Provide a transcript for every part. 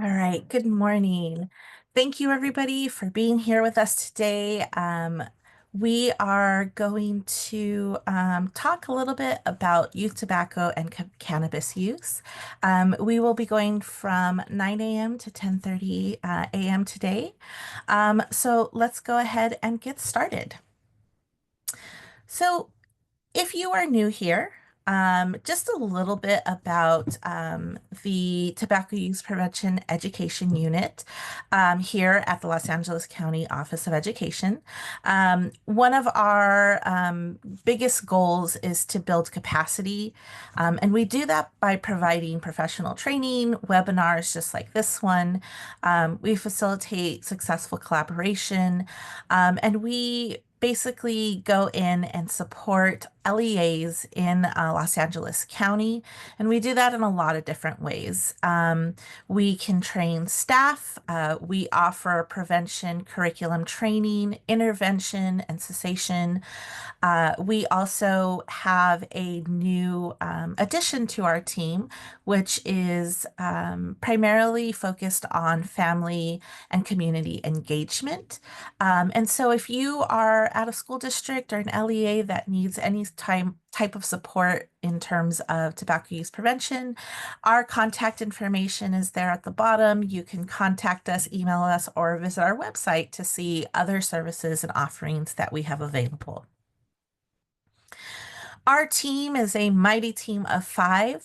All right, good morning. Thank you, everybody, for being here with us today. We are going to talk a little bit about youth tobacco and cannabis use. We will be going from 9 a.m. to 10:30 a.m. today. So let's go ahead and get started. So if you are new here, just a little bit about the Tobacco Use Prevention Education Unit here at the Los Angeles County Office of Education. One of our biggest goals is to build capacity, and we do that by providing professional training, webinars just like this one. We facilitate successful collaboration, and we basically go in and support LEAs in Los Angeles County, and we do that in a lot of different ways. We can train staff, we offer prevention curriculum training, intervention, and cessation. We also have a new addition to our team, which is primarily focused on family and community engagement. And so if you are at a school district or an LEA that needs any type of support in terms of tobacco use prevention, our contact information is there at the bottom. You can contact us, email us, or visit our website to see other services and offerings that we have available. Our team is a mighty team of five.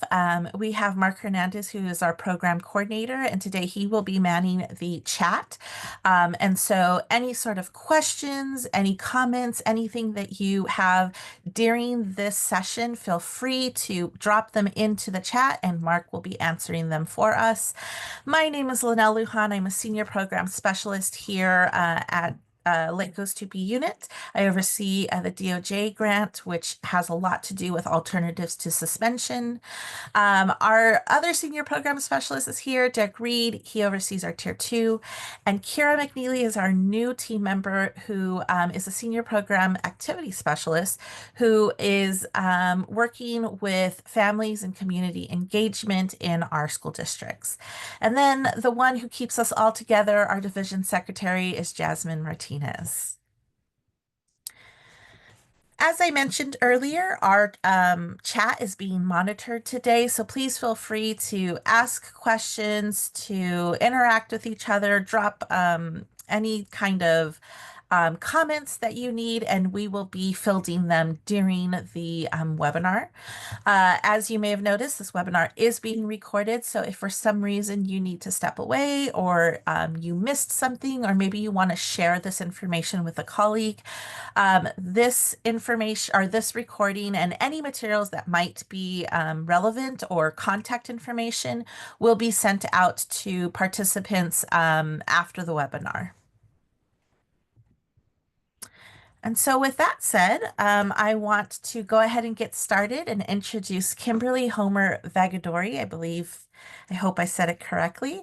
We have Mark Hernandez, who is our program coordinator, and today he will be manning the chat. And so any sort of questions, any comments, anything that you have during this session, feel free to drop them into the chat and Mark will be answering them for us. My name is Linnell Lujan. I'm a senior program specialist here at Lake Goes to Be unit. I oversee the DOJ grant, which has a lot to do with alternatives to suspension. Our other senior program specialist is here, Derek Reed. He oversees our Tier 2. And Kira McNeely is our new team member who is a senior program activity specialist who is working with families and community engagement in our school districts. And then the one who keeps us all together, our division secretary, is Jasmine Martinez. As I mentioned earlier, our chat is being monitored today, so please feel free to ask questions, to interact with each other, drop any kind of comments that you need, and we will be fielding them during the webinar. As you may have noticed, this webinar is being recorded, so if for some reason you need to step away or you missed something, or maybe you want to share this information with a colleague, this information or this recording and any materials that might be relevant or contact information will be sent out to participants after the webinar. And so with that said, I want to go ahead and get started and introduce Kimberly Homer Vagadori. I hope I said it correctly.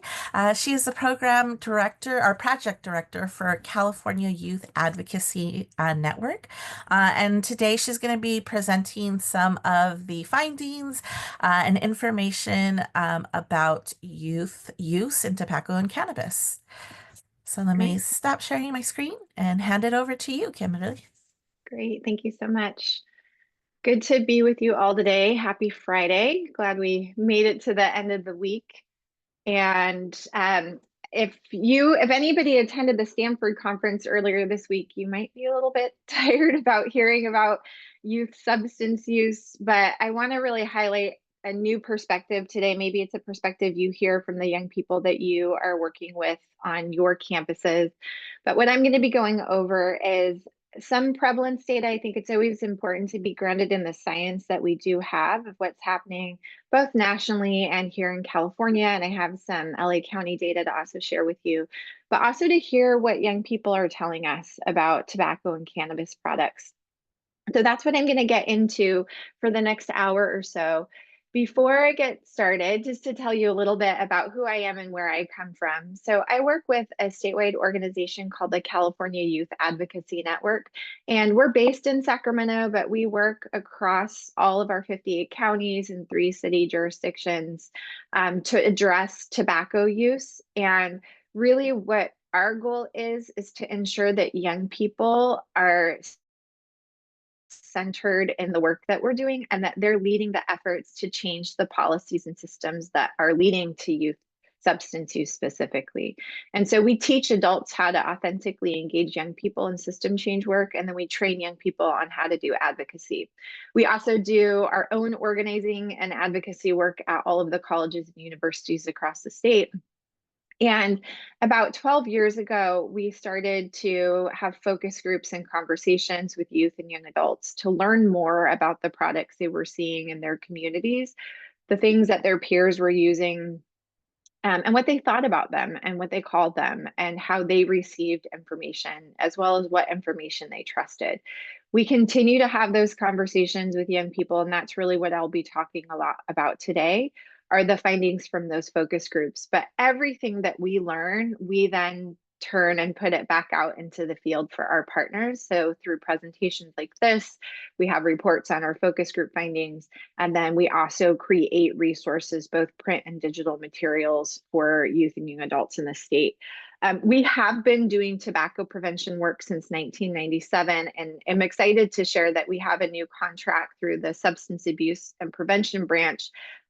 She is the program director or project director for California Youth Advocacy Network. And today she's going to be presenting some of the findings and information about youth use in tobacco and cannabis. So let me stop sharing my screen and hand it over to you, Kimberly. Great. Thank you so much. Good to be with you all today. Happy Friday. Glad we made it to the end of the week. And if anybody attended the Stanford conference earlier this week, you might be a little bit tired about hearing about youth substance use, but I want to really highlight a new perspective today. Maybe it's a perspective you hear from the young people that you are working with on your campuses. But what I'm going to be going over is some prevalence data. I think it's always important to be grounded in the science that we do have of what's happening both nationally and here in California. And I have some LA County data to also share with you, but also to hear what young people are telling us about tobacco and cannabis products. So that's what I'm going to get into for the next hour or so. Before I get started, just to tell you a little bit about who I am and where I come from. So, I work with a statewide organization called the California Youth Advocacy Network, and we're based in Sacramento, but we work across all of our 58 counties and 3 city jurisdictions to address tobacco use. And really, what our goal is to ensure that young people are centered in the work that we're doing and that they're leading the efforts to change the policies and systems that are leading to youth substance use specifically. And so we teach adults how to authentically engage young people in system change work, and then we train young people on how to do advocacy. We also do our own organizing and advocacy work at all of the colleges and universities across the state. And about 12 years ago, we started to have focus groups and conversations with youth and young adults to learn more about the products they were seeing in their communities, the things that their peers were using, and what they thought about them and what they called them and how they received information, as well as what information they trusted. We continue to have those conversations with young people, and that's really what I'll be talking a lot about today are the findings from those focus groups. But everything that we learn, we then turn and put it back out into the field for our partners. So through presentations like this, we have reports on our focus group findings, and then we also create resources, both print and digital materials for youth and young adults in the state. We have been doing tobacco prevention work since 1997, and I'm excited to share that we have a new contract through the Substance Abuse and Prevention Branch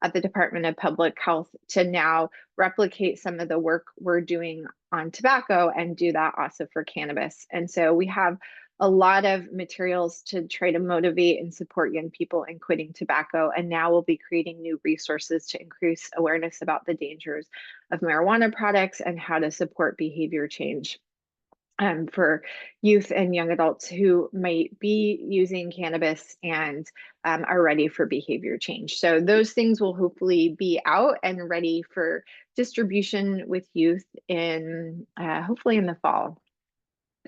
at the Department of Public Health to now replicate some of the work we're doing on tobacco and do that also for cannabis. And so we have a lot of materials to try to motivate and support young people in quitting tobacco. And now we'll be creating new resources to increase awareness about the dangers of marijuana products and how to support behavior change for youth and young adults who might be using cannabis and are ready for behavior change. So those things will hopefully be out and ready for distribution with youth in hopefully in the fall.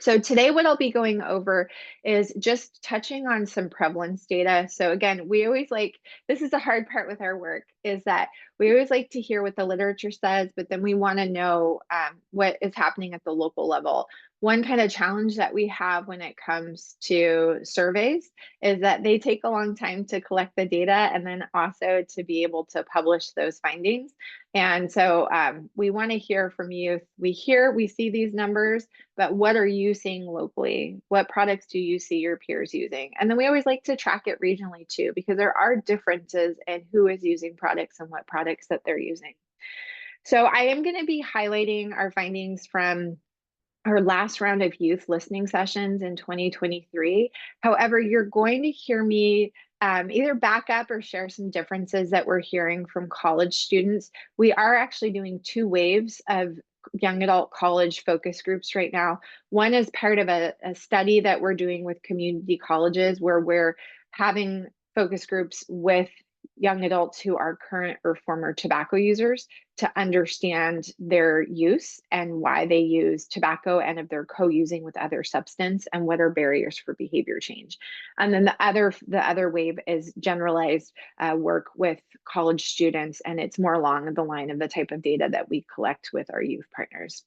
So today what I'll be going over is just touching on some prevalence data. So again, we always like, this is the hard part with our work, is that we always like to hear what the literature says, but then we want to know what is happening at the local level. One kind of challenge that we have when it comes to surveys is that they take a long time to collect the data and then also to be able to publish those findings. And so we want to hear from you. We see these numbers, but what are you seeing locally? What products do you see your peers using? And then we always like to track it regionally too, because there are differences in who is using products and what products that they're using. So I am going to be highlighting our findings from our last round of youth listening sessions in 2023. However, you're going to hear me either back up or share some differences that we're hearing from college students. We are actually doing 2 waves of young adult college focus groups right now. One is part of a study that we're doing with community colleges where we're having focus groups with young adults who are current or former tobacco users to understand their use and why they use tobacco and if they're co-using with other substance and what are barriers for behavior change. And then the other wave is generalized work with college students, and it's more along the line of the type of data that we collect with our youth partners.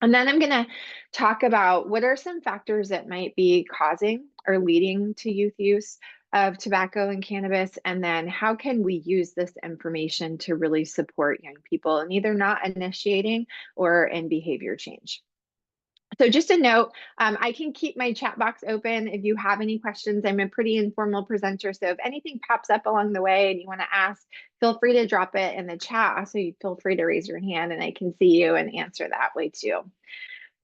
And then I'm going to talk about what are some factors that might be causing or leading to youth use of tobacco and cannabis, and then how can we use this information to really support young people in either not initiating or in behavior change. So just a note, I can keep my chat box open if you have any questions. I'm a pretty informal presenter, so if anything pops up along the way and you want to ask, feel free to drop it in the chat. Also, feel free to raise your hand and I can see you and answer that way too.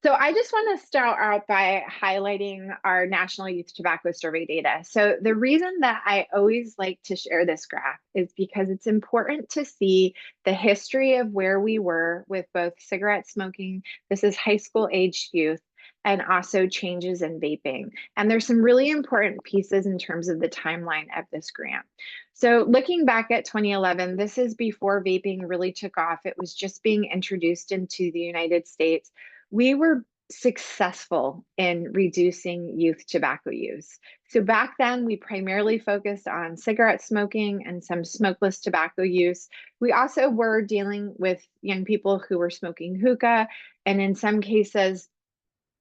So I just want to start out by highlighting our National Youth Tobacco Survey data. So the reason that I always like to share this graph is because it's important to see the history of where we were with both cigarette smoking, this is high school aged youth, and also changes in vaping. And there's some really important pieces in terms of the timeline of this grant. So looking back at 2011, this is before vaping really took off. It was just being introduced into the United States. We were successful in reducing youth tobacco use. So back then, we primarily focused on cigarette smoking and some smokeless tobacco use. We also were dealing with young people who were smoking hookah, and in some cases,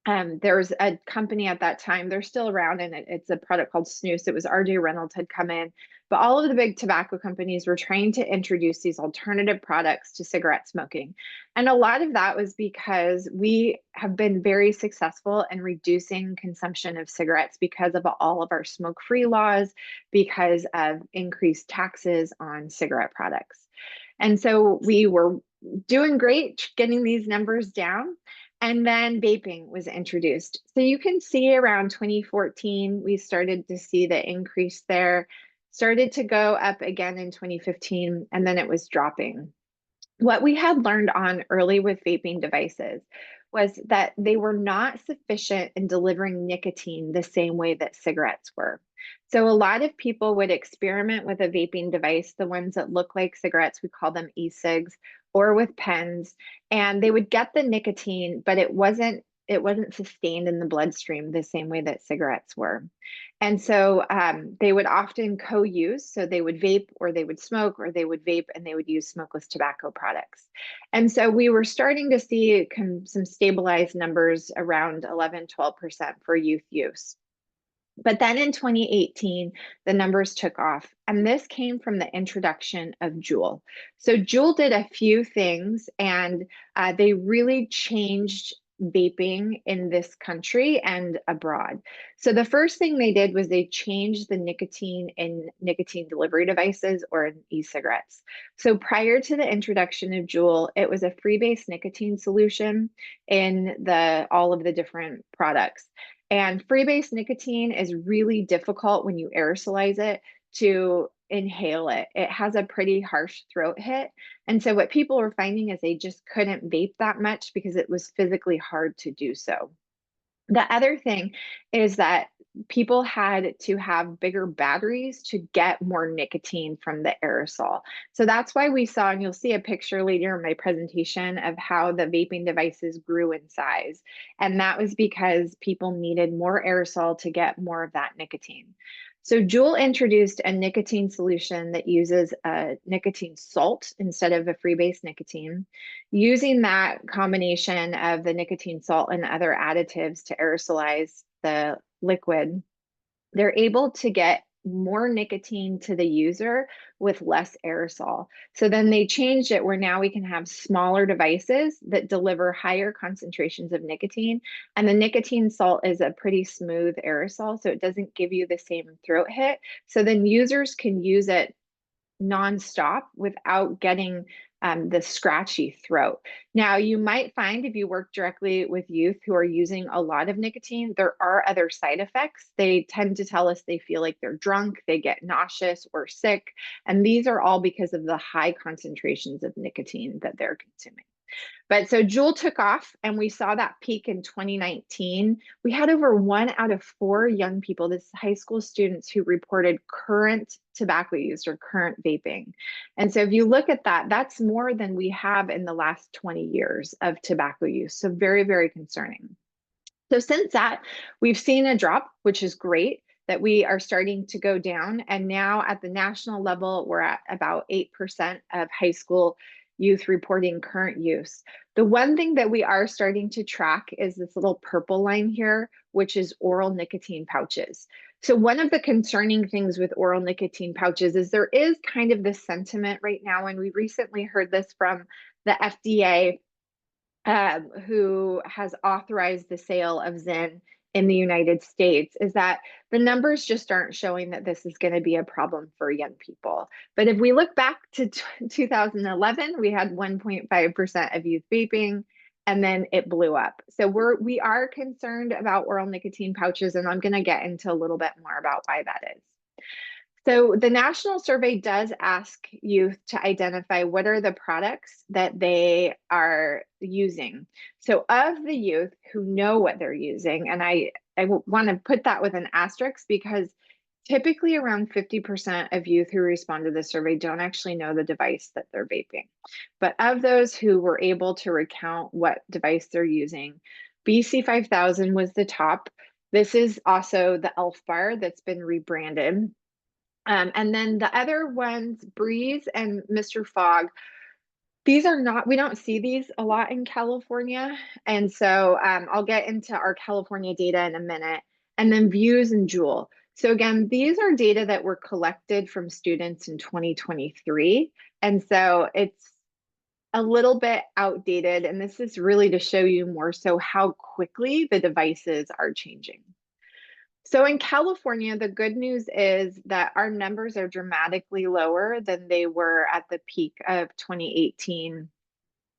there was a company at that time, they're still around, and it's a product called Snus. It was RJ Reynolds had come in, but all of the big tobacco companies were trying to introduce these alternative products to cigarette smoking. And a lot of that was because we have been very successful in reducing consumption of cigarettes because of all of our smoke-free laws, because of increased taxes on cigarette products. And so we were doing great getting these numbers down. And then vaping was introduced. So you can see around 2014, we started to see the increase there, started to go up again in 2015, and then it was dropping. What we had learned on early with vaping devices was that they were not sufficient in delivering nicotine the same way that cigarettes were. So a lot of people would experiment with a vaping device, the ones that look like cigarettes, we call them e-cigs, or with pens, and they would get the nicotine, but it wasn't sustained in the bloodstream the same way that cigarettes were. And so they would often co-use. So they would vape or they would smoke or they would vape and they would use smokeless tobacco products. And so we were starting to see some stabilized numbers around 11, 12% for youth use. But then in 2018, the numbers took off, and this came from the introduction of Juul. So Juul did a few things, and they really changed vaping in this country and abroad. So the first thing they did was they changed the nicotine in nicotine delivery devices or in e-cigarettes. So prior to the introduction of Juul, it was a freebase nicotine solution in all of the different products. And freebase nicotine is really difficult when you aerosolize it to inhale it. It has a pretty harsh throat hit. And so what people were finding is they just couldn't vape that much because it was physically hard to do so. The other thing is that people had to have bigger batteries to get more nicotine from the aerosol. So that's why we saw, and you'll see a picture later in my presentation of how the vaping devices grew in size. And that was because people needed more aerosol to get more of that nicotine. So Juul introduced a nicotine solution that uses a nicotine salt instead of a freebase nicotine. Using that combination of the nicotine salt and other additives to aerosolize the liquid, they're able to get more nicotine to the user with less aerosol. So then they changed it where now we can have smaller devices that deliver higher concentrations of nicotine. And the nicotine salt is a pretty smooth aerosol, so it doesn't give you the same throat hit. So then users can use it nonstop without getting the scratchy throat. Now, you might find if you work directly with youth who are using a lot of nicotine, there are other side effects. They tend to tell us they feel like they're drunk, they get nauseous or sick, and these are all because of the high concentrations of nicotine that they're consuming. But so Juul took off, and we saw that peak in 2019. We had over 1 out of 4 young people, this high school students, who reported current tobacco use or current vaping. And so if you look at that, that's more than we have in the last 20 years of tobacco use. So very, very concerning. So since that, we've seen a drop, which is great that we are starting to go down. And now at the national level, we're at about 8% of high school youth reporting current use. The one thing that we are starting to track is this little purple line here, which is oral nicotine pouches. So one of the concerning things with oral nicotine pouches is there is kind of this sentiment right now, and we recently heard this from the FDA, who has authorized the sale of Zyn in the United States, is that the numbers just aren't showing that this is going to be a problem for young people. But if we look back to 2011, we had 1.5% of youth vaping, and then it blew up. So we are concerned about oral nicotine pouches, and I'm going to get into a little bit more about why that is. So the national survey does ask youth to identify what are the products that they are using. So of the youth who know what they're using, and I want to put that with an asterisk because typically around 50% of youth who respond to the survey don't actually know the device that they're vaping. But of those who were able to recount what device they're using, BC 5000 was the top. This is also the Elf Bar that's been rebranded. And then the other ones, Breeze and Mr. Fog, these are not, we don't see these a lot in California. And so I'll get into our California data in a minute. And then Views and Jewel. So again, these are data that were collected from students in 2023. And so it's a little bit outdated. And this is really to show you more so how quickly the devices are changing. So in California, the good news is that our numbers are dramatically lower than they were at the peak of 2018.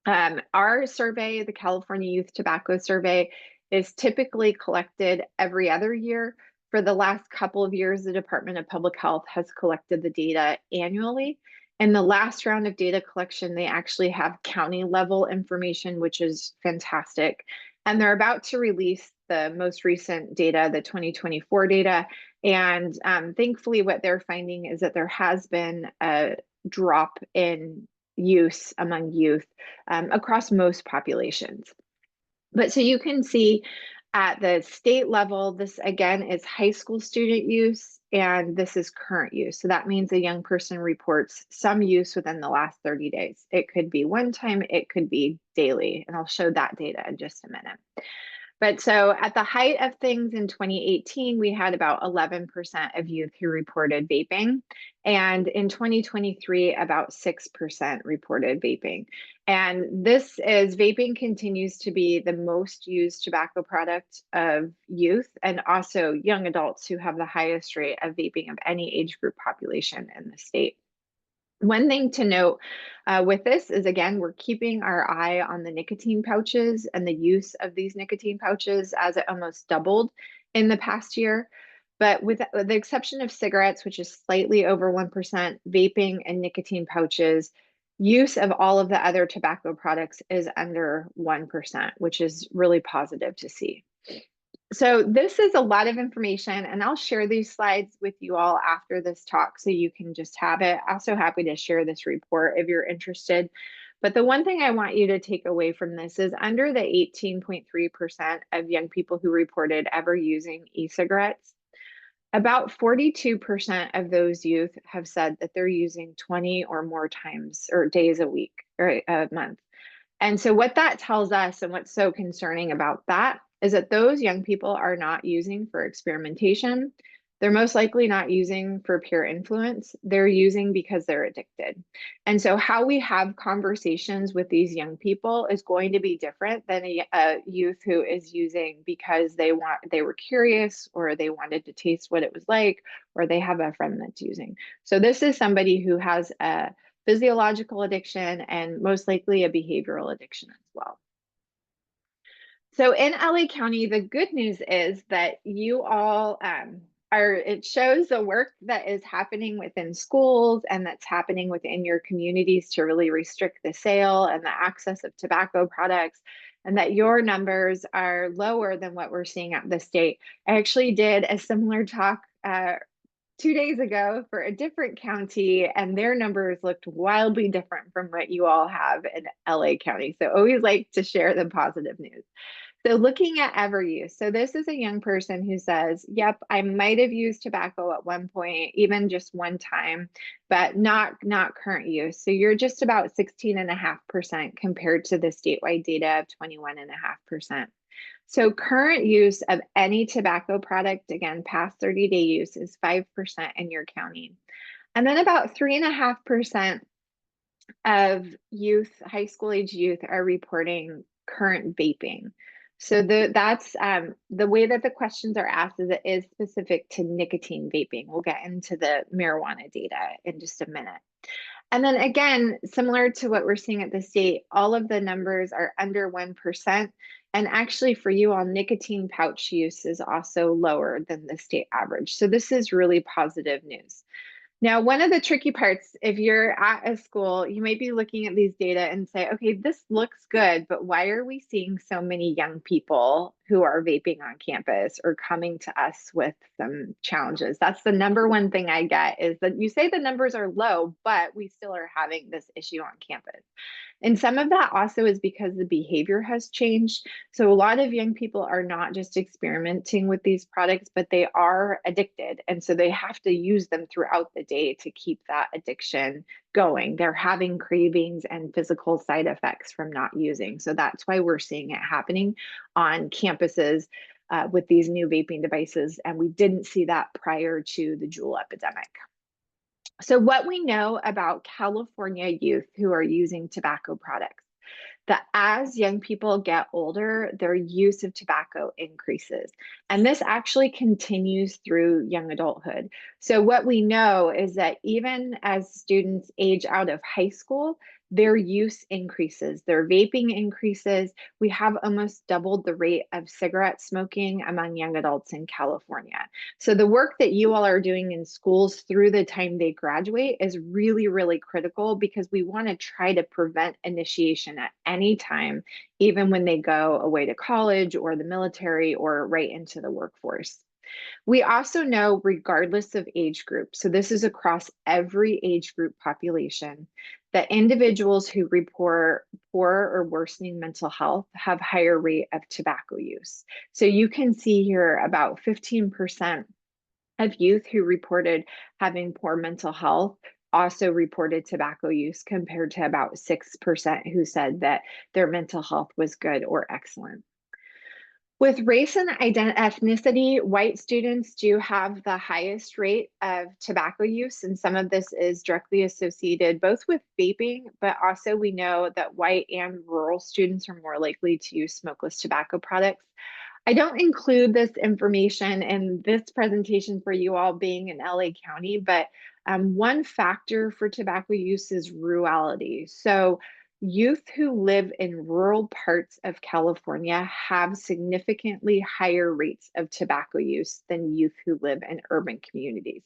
Our survey, the California Youth Tobacco Survey, is typically collected every other year. For the last couple of years, the Department of Public Health has collected the data annually. In the last round of data collection, they actually have county level information, which is fantastic. And they're about to release the most recent data, the 2024 data. And thankfully, what they're finding is that there has been a drop in use among youth across most populations. But so you can see at the state level, this again is high school student use, and this is current use. So that means a young person reports some use within the last 30 days. It could be one time, it could be daily, and I'll show that data in just a minute. But so at the height of things in 2018, we had about 11% of youth who reported vaping. And in 2023, about 6% reported vaping. And this is vaping continues to be the most used tobacco product of youth and also young adults who have the highest rate of vaping of any age group population in the state. One thing to note with this is, again, we're keeping our eye on the nicotine pouches and the use of these nicotine pouches as it almost doubled in the past year. But with the exception of cigarettes, which is slightly over 1%, vaping and nicotine pouches, use of all of the other tobacco products is under 1%, which is really positive to see. So this is a lot of information, and I'll share these slides with you all after this talk so you can just have it. Also happy to share this report if you're interested. But the one thing I want you to take away from this is under the 18.3% of young people who reported ever using e-cigarettes, about 42% of those youth have said that they're using 20 or more times or days a week or a month. And so what that tells us and what's so concerning about that is that those young people are not using for experimentation. They're most likely not using for pure influence. They're using because they're addicted. And so how we have conversations with these young people is going to be different than a youth who is using because they were curious or they wanted to taste what it was like, or they have a friend that's using. So this is somebody who has a physiological addiction and most likely a behavioral addiction as well. So in LA County, the good news is that you all it shows the work that is happening within schools and that's happening within your communities to really restrict the sale and the access of tobacco products, and that your numbers are lower than what we're seeing at the state. I actually did a similar talk 2 days ago for a different county, and their numbers looked wildly different from what you all have in LA County. So always like to share the positive news. So looking at ever use. So this is a young person who says, yep, I might have used tobacco at one point, even just one time, but not current use. So you're just about 16.5% compared to the statewide data of 21.5%. So current use of any tobacco product, again, past 30-day use is 5% in your county. And then about 3.5% of youth, high school age youth, are reporting current vaping. So that's the way that the questions are asked is it is specific to nicotine vaping. We'll get into the marijuana data in just a minute. And then again, similar to what we're seeing at the state, all of the numbers are under 1%. And actually for you all, nicotine pouch use is also lower than the state average. So this is really positive news. Now, one of the tricky parts, if you're at a school, you might be looking at these data and say, okay, this looks good, but why are we seeing so many young people who are vaping on campus or coming to us with some challenges. That's the number one thing I get, is that you say the numbers are low, but we still are having this issue on campus. And some of that also is because the behavior has changed. So a lot of young people are not just experimenting with these products, but they are addicted. And so they have to use them throughout the day to keep that addiction going. They're having cravings and physical side effects from not using. So that's why we're seeing it happening on campuses with these new vaping devices. And we didn't see that prior to the Juul epidemic. So, what we know about California youth who are using tobacco products, that as young people get older, their use of tobacco increases. And this actually continues through young adulthood. So, what we know is that even as students age out of high school, their use increases, their vaping increases. We have almost doubled the rate of cigarette smoking among young adults in California. So, the work that you all are doing in schools through the time they graduate is really, really critical, because we want to try to prevent initiation at any time, even when they go away to college or the military or right into the workforce. We also know, regardless of age group, so this is across every age group population, that individuals who report poor or worsening mental health have higher rate of tobacco use. So you can see here about 15% of youth who reported having poor mental health also reported tobacco use, compared to about 6% who said that their mental health was good or excellent. With race and ethnicity, white students do have the highest rate of tobacco use, and some of this is directly associated both with vaping, but also we know that white and rural students are more likely to use smokeless tobacco products. I don't include this information in this presentation for you all, being in LA County, but one factor for tobacco use is rurality. So youth who live in rural parts of California have significantly higher rates of tobacco use than youth who live in urban communities.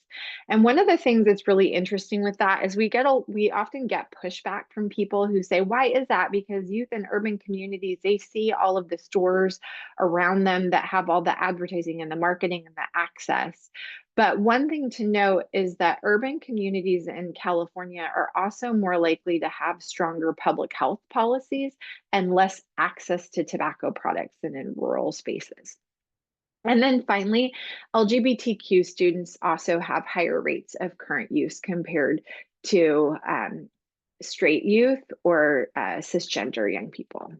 And one of the things that's really interesting with that is we often get pushback from people who say, why is that? Because youth in urban communities, they see all of the stores around them that have all the advertising and the marketing and the access. But one thing to note is that urban communities in California are also more likely to have stronger public health policies and less access to tobacco products than in rural spaces. And then finally, LGBTQ students also have higher rates of current use compared to straight youth or cisgender young people.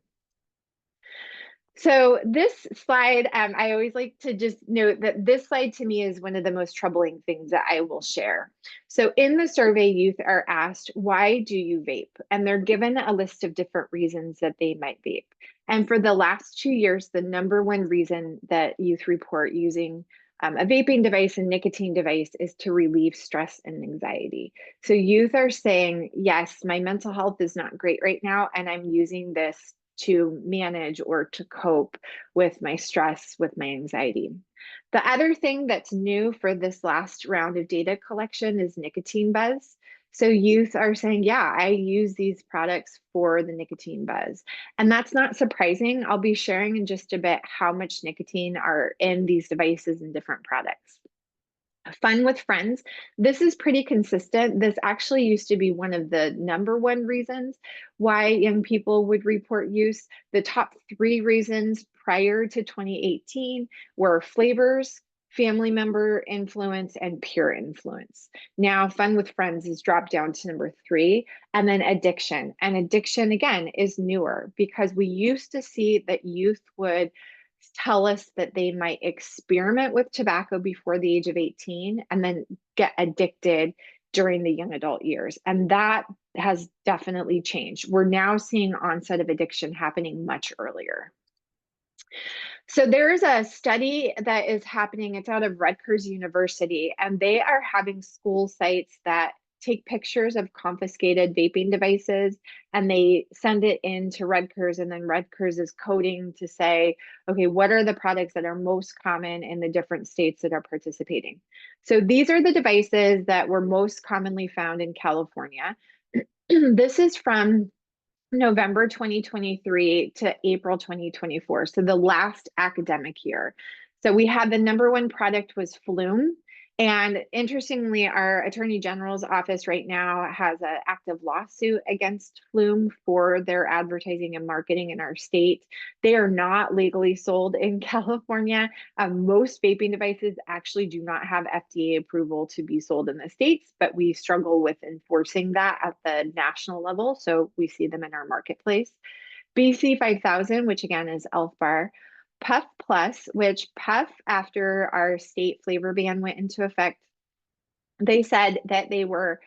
So this slide, I always like to just note that this slide to me is one of the most troubling things that I will share. So in the survey, youth are asked, why do you vape? And they're given a list of different reasons that they might vape. And for the last 2 years, the number one reason that youth report using a vaping device and nicotine device is to relieve stress and anxiety. So youth are saying, yes, my mental health is not great right now, and I'm using this to manage or to cope with my stress, with my anxiety. The other thing that's new for this last round of data collection is nicotine buzz. So youth are saying, yeah, I use these products for the nicotine buzz. And that's not surprising. I'll be sharing in just a bit how much nicotine are in these devices and different products. Fun with friends. This is pretty consistent. This actually used to be one of the number one reasons why young people would report use. The top three reasons prior to 2018 were flavors, family member influence, and peer influence. Now, fun with friends has dropped down to number three, and then addiction. And addiction, again, is newer, because we used to see that youth would tell us that they might experiment with tobacco before the age of 18 and then get addicted during the young adult years. And that has definitely changed. We're now seeing onset of addiction happening much earlier. So there's a study that is happening. It's out of Rutgers University, and they are having school sites that take pictures of confiscated vaping devices and they send it in to Rutgers, and then Rutgers is coding to say, okay, what are the products that are most common in the different states that are participating? So these are the devices that were most commonly found in California. This is from November 2023 to April 2024, so the last academic year. So we had the number one product was Flume. And interestingly, our Attorney General's office right now has an active lawsuit against Flume for their advertising and marketing in our state. They are not legally sold in California. Most vaping devices actually do not have FDA approval to be sold in the States, but we struggle with enforcing that at the national level. So we see them in our marketplace. BC 5000, which again is Elf Bar. Puff Plus, which Puff, after our state flavor ban went into effect, they said that they were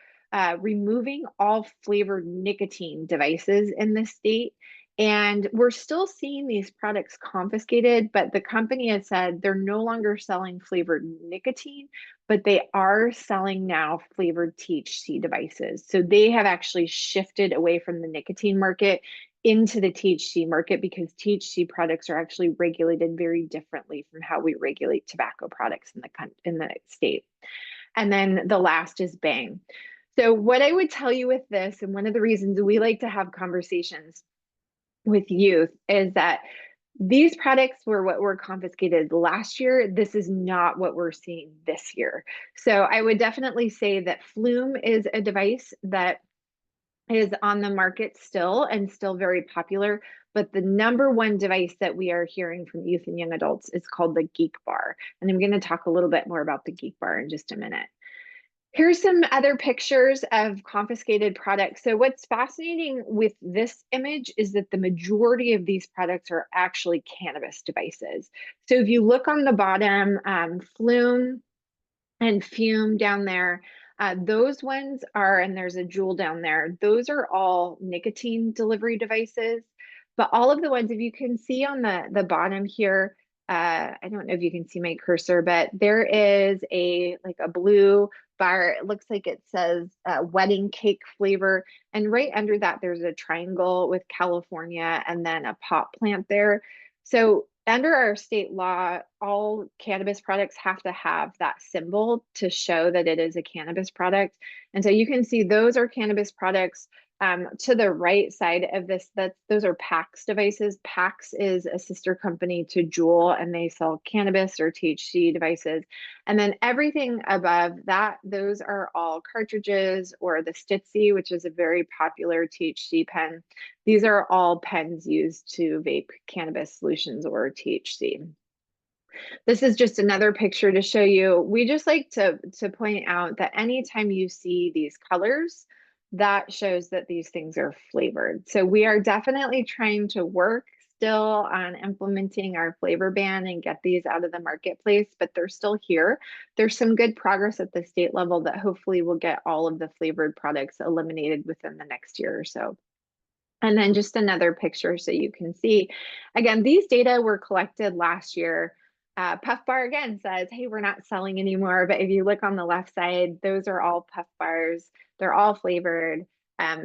removing all flavored nicotine devices in the state. And we're still seeing these products confiscated, but the company has said they're no longer selling flavored nicotine, but they are selling now flavored THC devices. So they have actually shifted away from the nicotine market into the THC market because THC products are actually regulated very differently from how we regulate tobacco products in the state. And then the last is Bang. So, what I would tell you with this, and one of the reasons we like to have conversations with youth, is that these products were what were confiscated last year. This is not what we're seeing this year. So, I would definitely say that Flume is a device that is on the market still and still very popular. But the number one device that we are hearing from youth and young adults is called the Geek Bar. And I'm going to talk a little bit more about the Geek Bar in just a minute. Here's some other pictures of confiscated products. So what's fascinating with this image is that the majority of these products are actually cannabis devices. So if you look on the bottom, Flume and Fume down there, those ones are, and there's a Juul down there, those are all nicotine delivery devices. But all of the ones, if you can see on the bottom here, I don't know if you can see my cursor, but there is a like a blue bar. It looks like it says wedding cake flavor. And right under that, there's a triangle with California and then a pot plant there. So under our state law, all cannabis products have to have that symbol to show that it is a cannabis product. And so you can see those are cannabis products. To the right side of this, those are PAX devices. PAX is a sister company to Juul, and they sell cannabis or THC devices. And then everything above that, those are all cartridges, or the Stitzy, which is a very popular THC pen. These are all pens used to vape cannabis solutions or THC. This is just another picture to show you. We just like to point out that anytime you see these colors, that shows that these things are flavored. So we are definitely trying to work still on implementing our flavor ban and get these out of the marketplace, but they're still here. There's some good progress at the state level that hopefully will get all of the flavored products eliminated within the next year or so. And then just another picture so you can see. Again, these data were collected last year. Puff Bar again says, hey, we're not selling anymore. But if you look on the left side, those are all Puff Bars. They're all flavored,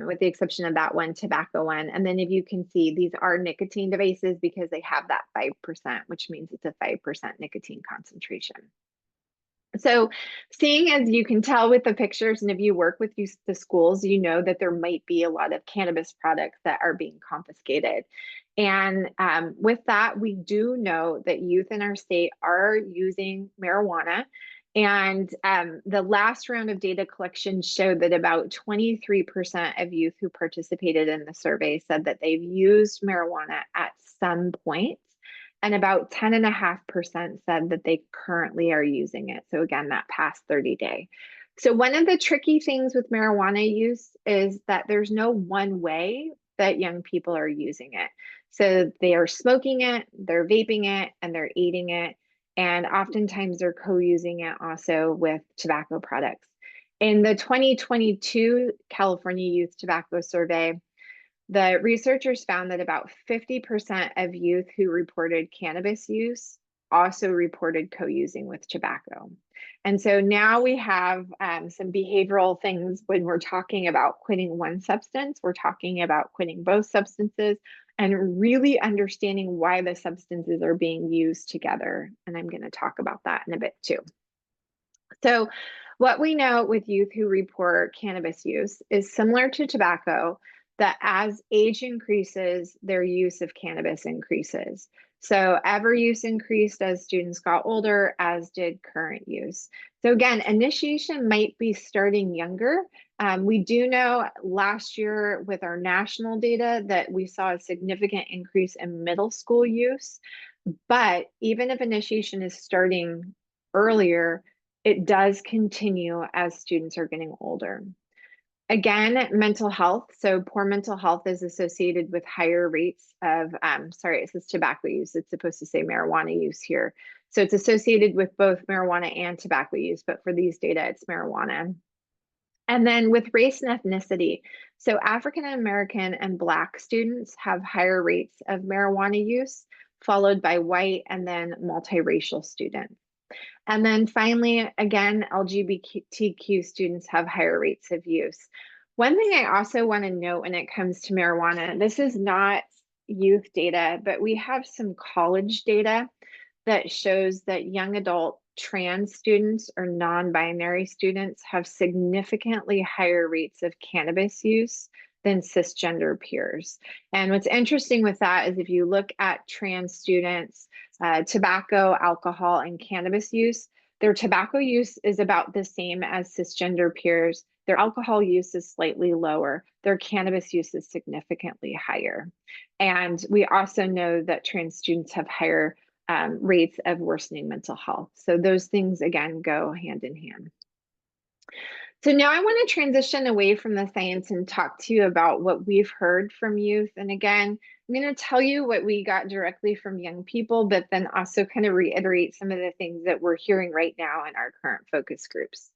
with the exception of that one tobacco one. And then if you can see, these are nicotine devices because they have that 5%, which means it's a 5% nicotine concentration. So seeing, as you can tell with the pictures, and if you work with the schools, you know that there might be a lot of cannabis products that are being confiscated. And with that, we do know that youth in our state are using marijuana. And the last round of data collection showed that about 23% of youth who participated in the survey said that they've used marijuana at some point, and about 10.5% said that they currently are using it. So again, that past 30-day. So one of the tricky things with marijuana use is that there's no one way that young people are using it. So they are smoking it, they're vaping it, and they're eating it. And oftentimes they're co-using it also with tobacco products. In the 2022 California Youth Tobacco Survey, the researchers found that about 50% of youth who reported cannabis use also reported co-using with tobacco. And so now we have some behavioral things when we're talking about quitting one substance. We're talking about quitting both substances and really understanding why the substances are being used together. And I'm going to talk about that in a bit too. So what we know with youth who report cannabis use is similar to tobacco. that as age increases, their use of cannabis increases. So ever use increased as students got older, as did current use. So again, initiation might be starting younger. We do know last year with our national data that we saw a significant increase in middle school use. But even if initiation is starting earlier, it does continue as students are getting older. Again, mental health. So poor mental health is associated with higher rates of, sorry, it says tobacco use. It's supposed to say marijuana use here. So it's associated with both marijuana and tobacco use, but for these data, it's marijuana. And then with race and ethnicity. So African American and Black students have higher rates of marijuana use, followed by white and then multiracial students. And then finally, again, LGBTQ students have higher rates of use. One thing I also want to note when it comes to marijuana, this is not youth data, but we have some college data that shows that young adult trans students or non-binary students have significantly higher rates of cannabis use than cisgender peers. And what's interesting with that is if you look at trans students, tobacco, alcohol, and cannabis use, their tobacco use is about the same as cisgender peers. Their alcohol use is slightly lower. Their cannabis use is significantly higher. And we also know that trans students have higher rates of worsening mental health. So those things, again, go hand in hand. So now I want to transition away from the science and talk to you about what we've heard from youth. And again, I'm going to tell you what we got directly from young people, but then also kind of reiterate some of the things that we're hearing right now in our current focus groups.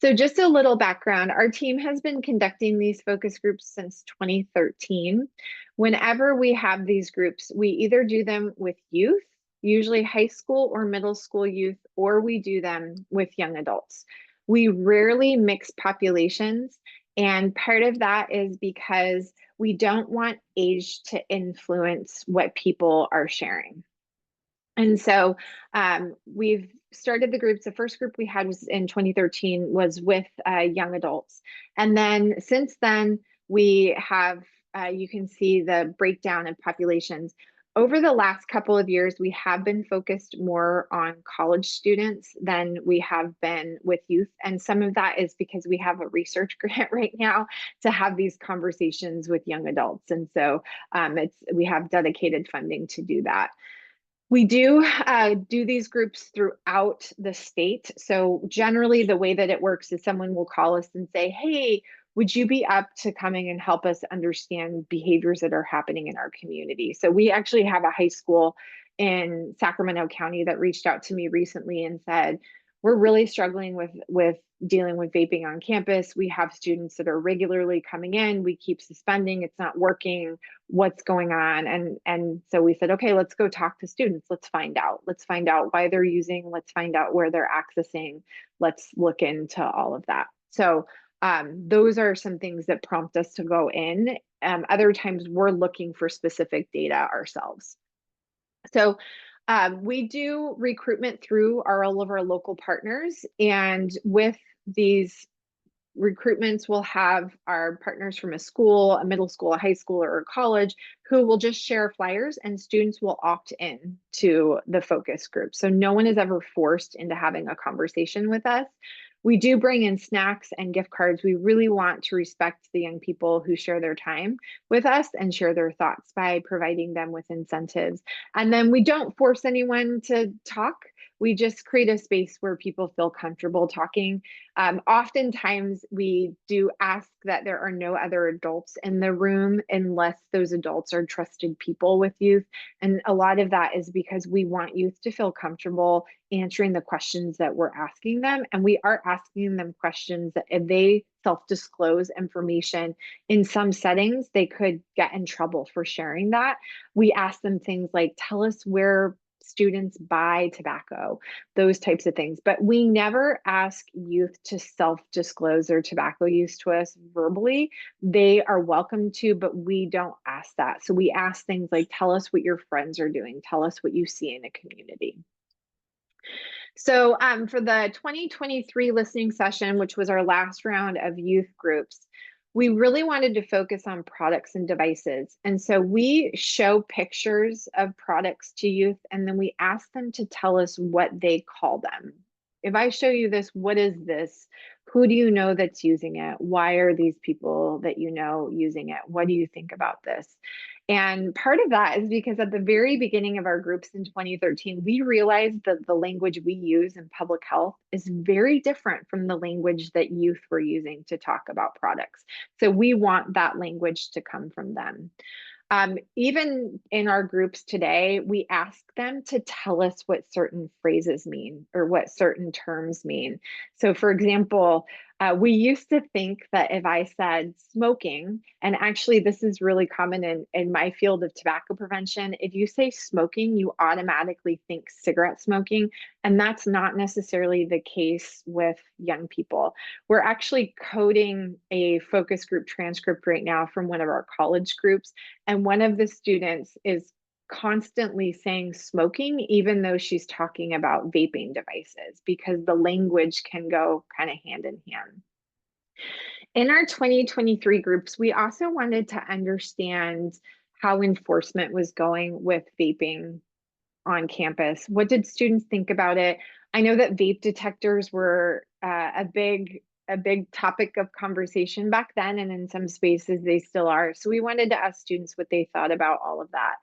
So just a little background, our team has been conducting these focus groups since 2013. Whenever we have these groups, we either do them with youth, usually high school or middle school youth, or we do them with young adults. We rarely mix populations, and part of that is because we don't want age to influence what people are sharing. And so we've started the groups. The first group we had was in 2013 was with young adults. And then since then, we have, you can see the breakdown of populations. Over the last couple of years, we have been focused more on college students than we have been with youth. And some of that is because we have a research grant right now to have these conversations with young adults. And so we have dedicated funding to do that. We do these groups throughout the state. So generally the way that it works is someone will call us and say, hey, would you be up to coming and help us understand behaviors that are happening in our community? So we actually have a high school in Sacramento County that reached out to me recently and said, we're really struggling with dealing with vaping on campus. We have students that are regularly coming in. We keep suspending. It's not working. What's going on? And so we said, okay, let's go talk to students. Let's find out. Let's find out why they're using. Let's find out where they're accessing. Let's look into all of that. So those are some things that prompt us to go in. Other times we're looking for specific data ourselves. So we do recruitment through all of our local partners, and with these recruitments, we'll have our partners from a school, a middle school, a high school, or a college who will just share flyers, and students will opt in to the focus group. So no one is ever forced into having a conversation with us. We do bring in snacks and gift cards. We really want to respect the young people who share their time with us and share their thoughts by providing them with incentives. And then we don't force anyone to talk. We just create a space where people feel comfortable talking. Oftentimes, we do ask that there are no other adults in the room unless those adults are trusted people with youth. And a lot of that is because we want youth to feel comfortable answering the questions that we're asking them. And we are asking them questions that if they self-disclose information in some settings, they could get in trouble for sharing that. We ask them things like, tell us where students buy tobacco, those types of things. But we never ask youth to self-disclose their tobacco use to us verbally. They are welcome to, but we don't ask that. So we ask things like, tell us what your friends are doing. Tell us what you see in a community. So for the 2023 listening session, which was our last round of youth groups, we really wanted to focus on products and devices. And so we show pictures of products to youth, and then we ask them to tell us what they call them. If I show you this, what is this? Who do you know that's using it? Why are these people that you know using it? What do you think about this? And part of that is because at the very beginning of our groups in 2013, we realized that the language we use in public health is very different from the language that youth were using to talk about products. So we want that language to come from them. Even in our groups today, we ask them to tell us what certain phrases mean or what certain terms mean. So, for example, we used to think that if I said smoking, and actually this is really common in my field of tobacco prevention, if you say smoking, you automatically think cigarette smoking. And that's not necessarily the case with young people. We're actually coding a focus group transcript right now from one of our college groups. And one of the students is constantly saying smoking, even though she's talking about vaping devices, because the language can go kind of hand in hand. In our 2023 groups, we also wanted to understand how enforcement was going with vaping on campus. What did students think about it? I know that vape detectors were a big topic of conversation back then, and in some spaces they still are. So we wanted to ask students what they thought about all of that.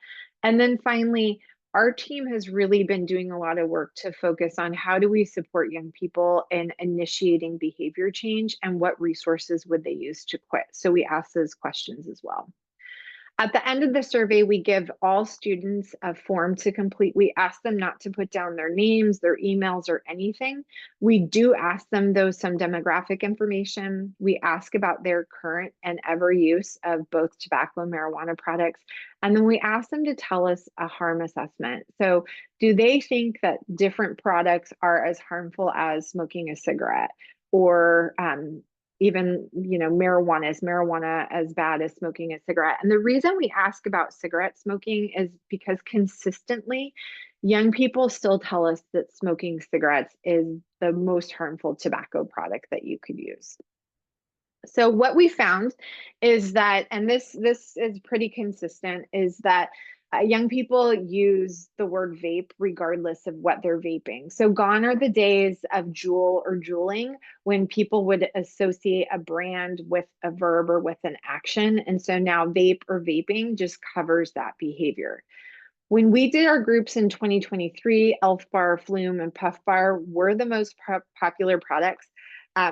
And then finally, our team has really been doing a lot of work to focus on how do we support young people in initiating behavior change and what resources would they use to quit. So we ask those questions as well. At the end of the survey, we give all students a form to complete. We ask them not to put down their names, their emails, or anything. We do ask them, though, some demographic information. We ask about their current and ever use of both tobacco and marijuana products. And then we ask them to tell us a harm assessment. So, do they think that different products are as harmful as smoking a cigarette? Or even marijuana as bad as smoking a cigarette? And the reason we ask about cigarette smoking is because consistently young people still tell us that smoking cigarettes is the most harmful tobacco product that you could use. So what we found is that, and this is pretty consistent, is that young people use the word vape regardless of what they're vaping. So gone are the days of juul or juuling when people would associate a brand with a verb or with an action. And so now vape or vaping just covers that behavior. When we did our groups in 2023, Elf Bar, Flume, and Puff Bar were the most popular products.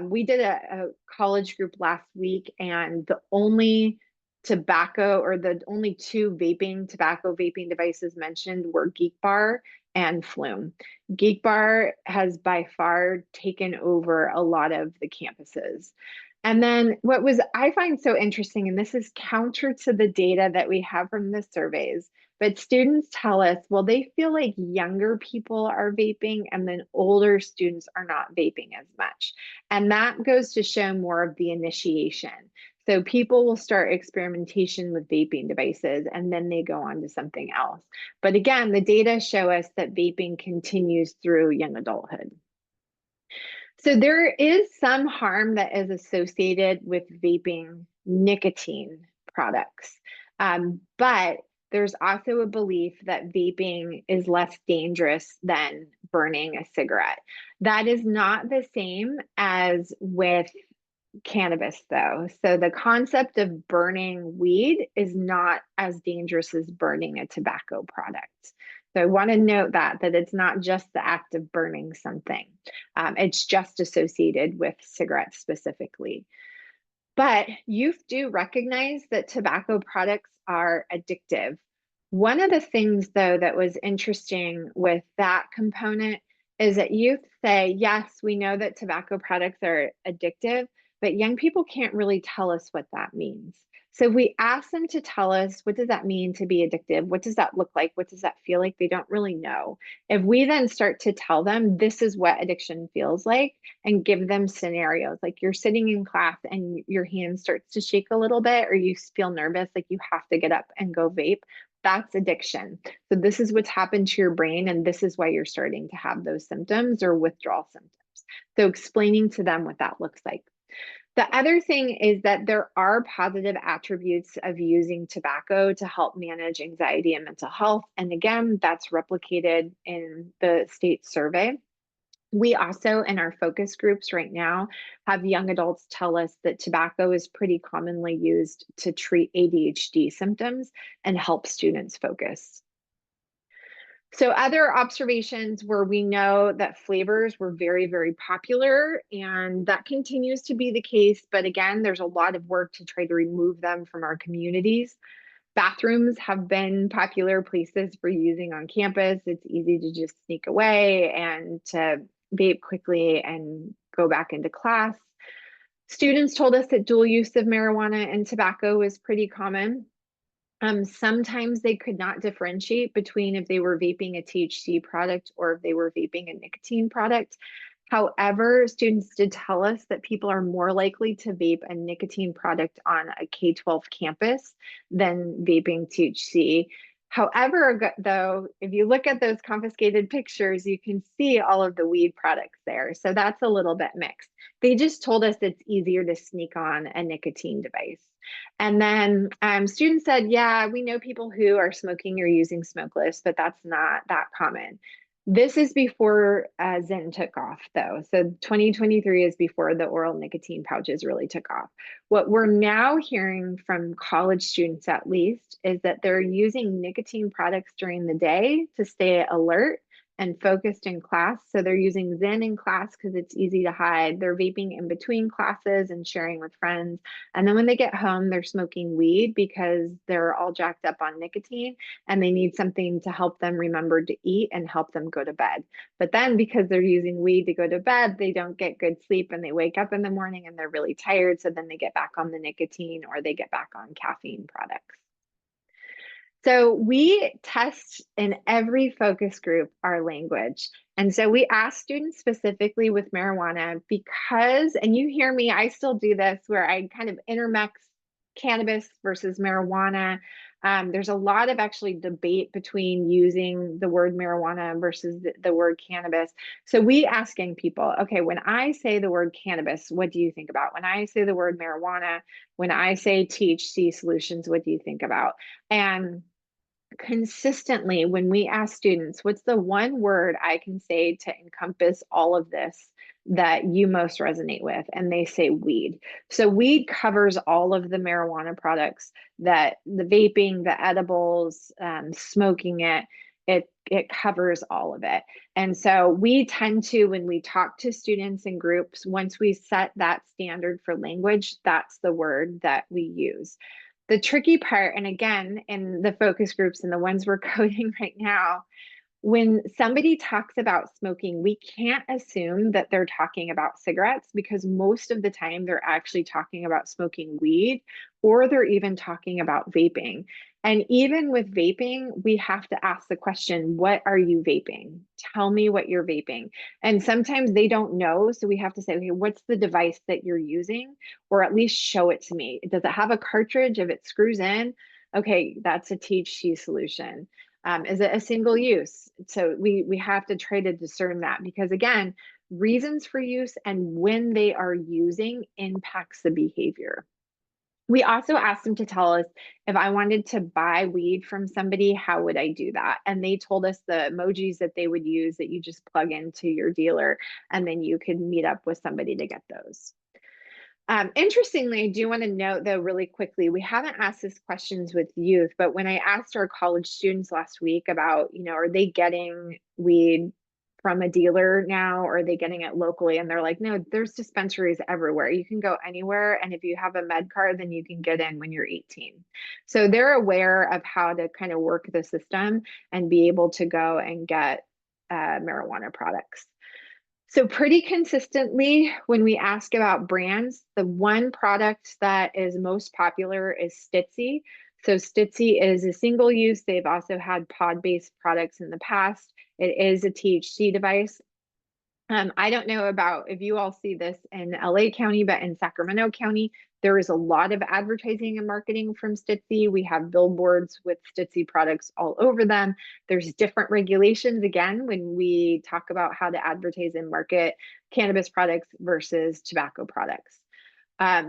We did a college group last week, and the only two tobacco vaping devices mentioned were Geek Bar and Flume. Geek Bar has by far taken over a lot of the campuses. And then I find so interesting, and this is counter to the data that we have from the surveys, but students tell us, well, they feel like younger people are vaping and then older students are not vaping as much. And that goes to show more of the initiation. So people will start experimentation with vaping devices and then they go on to something else. But again, the data show us that vaping continues through young adulthood. So there is some harm that is associated with vaping nicotine products. But there's also a belief that vaping is less dangerous than burning a cigarette. That is not the same as with cannabis, though. So the concept of burning weed is not as dangerous as burning a tobacco product. So I want to note that it's not just the act of burning something. It's just associated with cigarettes specifically. But youth do recognize that tobacco products are addictive. One of the things, though, that was interesting with that component is that youth say, yes, we know that tobacco products are addictive, but young people can't really tell us what that means. So we ask them to tell us, what does that mean to be addictive? What does that look like? What does that feel like? They don't really know. If we then start to tell them, this is what addiction feels like, and give them scenarios, like you're sitting in class and your hand starts to shake a little bit, or you feel nervous, like you have to get up and go vape, that's addiction. So this is what's happened to your brain, and this is why you're starting to have those symptoms or withdrawal symptoms. So explaining to them what that looks like. The other thing is that there are positive attributes of using tobacco to help manage anxiety and mental health. And again, that's replicated in the state survey. We also, in our focus groups right now, have young adults tell us that tobacco is pretty commonly used to treat ADHD symptoms and help students focus. So other observations where we know that flavors were very, very popular, and that continues to be the case. But again, there's a lot of work to try to remove them from our communities. Bathrooms have been popular places for using on campus. It's easy to just sneak away and to vape quickly and go back into class. Students told us that dual use of marijuana and tobacco was pretty common. Sometimes they could not differentiate between if they were vaping a THC product or if they were vaping a nicotine product. However, students did tell us that people are more likely to vape a nicotine product on a K-12 campus than vaping THC. However, though, if you look at those confiscated pictures, you can see all of the weed products there. So that's a little bit mixed. They just told us it's easier to sneak on a nicotine device. And then students said, yeah, we know people who are smoking or using smokeless, but that's not that common. This is before Zyn took off, though. So 2023 is before the oral nicotine pouches really took off. What we're now hearing from college students, at least, is that they're using nicotine products during the day to stay alert and focused in class. So they're using Zyn in class because it's easy to hide. They're vaping in between classes and sharing with friends. And then when they get home, they're smoking weed because they're all jacked up on nicotine and they need something to help them remember to eat and help them go to bed. But then because they're using weed to go to bed, they don't get good sleep and they wake up in the morning and they're really tired. So then they get back on the nicotine or they get back on caffeine products. So we test in every focus group our language. And so we ask students specifically with marijuana because, and you hear me, I still do this where I kind of intermix cannabis versus marijuana. There's a lot of actually debate between using the word marijuana versus the word cannabis. So we asking people, okay, when I say the word cannabis, what do you think about? When I say the word marijuana, when I say THC solutions, what do you think about? And consistently, when we ask students, what's the one word I can say to encompass all of this that you most resonate with? And they say weed. So weed covers all of the marijuana products, that the vaping, the edibles, smoking it covers all of it. And so we tend to, when we talk to students in groups, once we set that standard for language, that's the word that we use. The tricky part, and again, in the focus groups and the ones we're coding right now, when somebody talks about smoking, we can't assume that they're talking about cigarettes because most of the time they're actually talking about smoking weed or they're even talking about vaping. And even with vaping, we have to ask the question, what are you vaping? Tell me what you're vaping. And sometimes they don't know. So we have to say, okay, what's the device that you're using? Or at least show it to me. Does it have a cartridge? If it screws in, okay, that's a THC solution. Is it a single use? So we have to try to discern that because again, reasons for use and when they are using impacts the behavior. We also asked them to tell us if I wanted to buy weed from somebody, how would I do that? And they told us the emojis that they would use that you just plug into your dealer and then you could meet up with somebody to get those. Interestingly, I do want to note though really quickly, we haven't asked this questions with youth, but when I asked our college students last week about, are they getting weed from a dealer now or are they getting it locally? And they're like, no, there's dispensaries everywhere. You can go anywhere. And if you have a med card, then you can get in when you're 18. So they're aware of how to kind of work the system and be able to go and get marijuana products. So pretty consistently, when we ask about brands, the one product that is most popular is Stitzy. So Stitzy is a single use. They've also had pod-based products in the past. It is a THC device. I don't know about if you all see this in LA County, but in Sacramento County, there is a lot of advertising and marketing from Stitzy. We have billboards with Stitzy products all over them. There's different regulations, again, when we talk about how to advertise and market cannabis products versus tobacco products.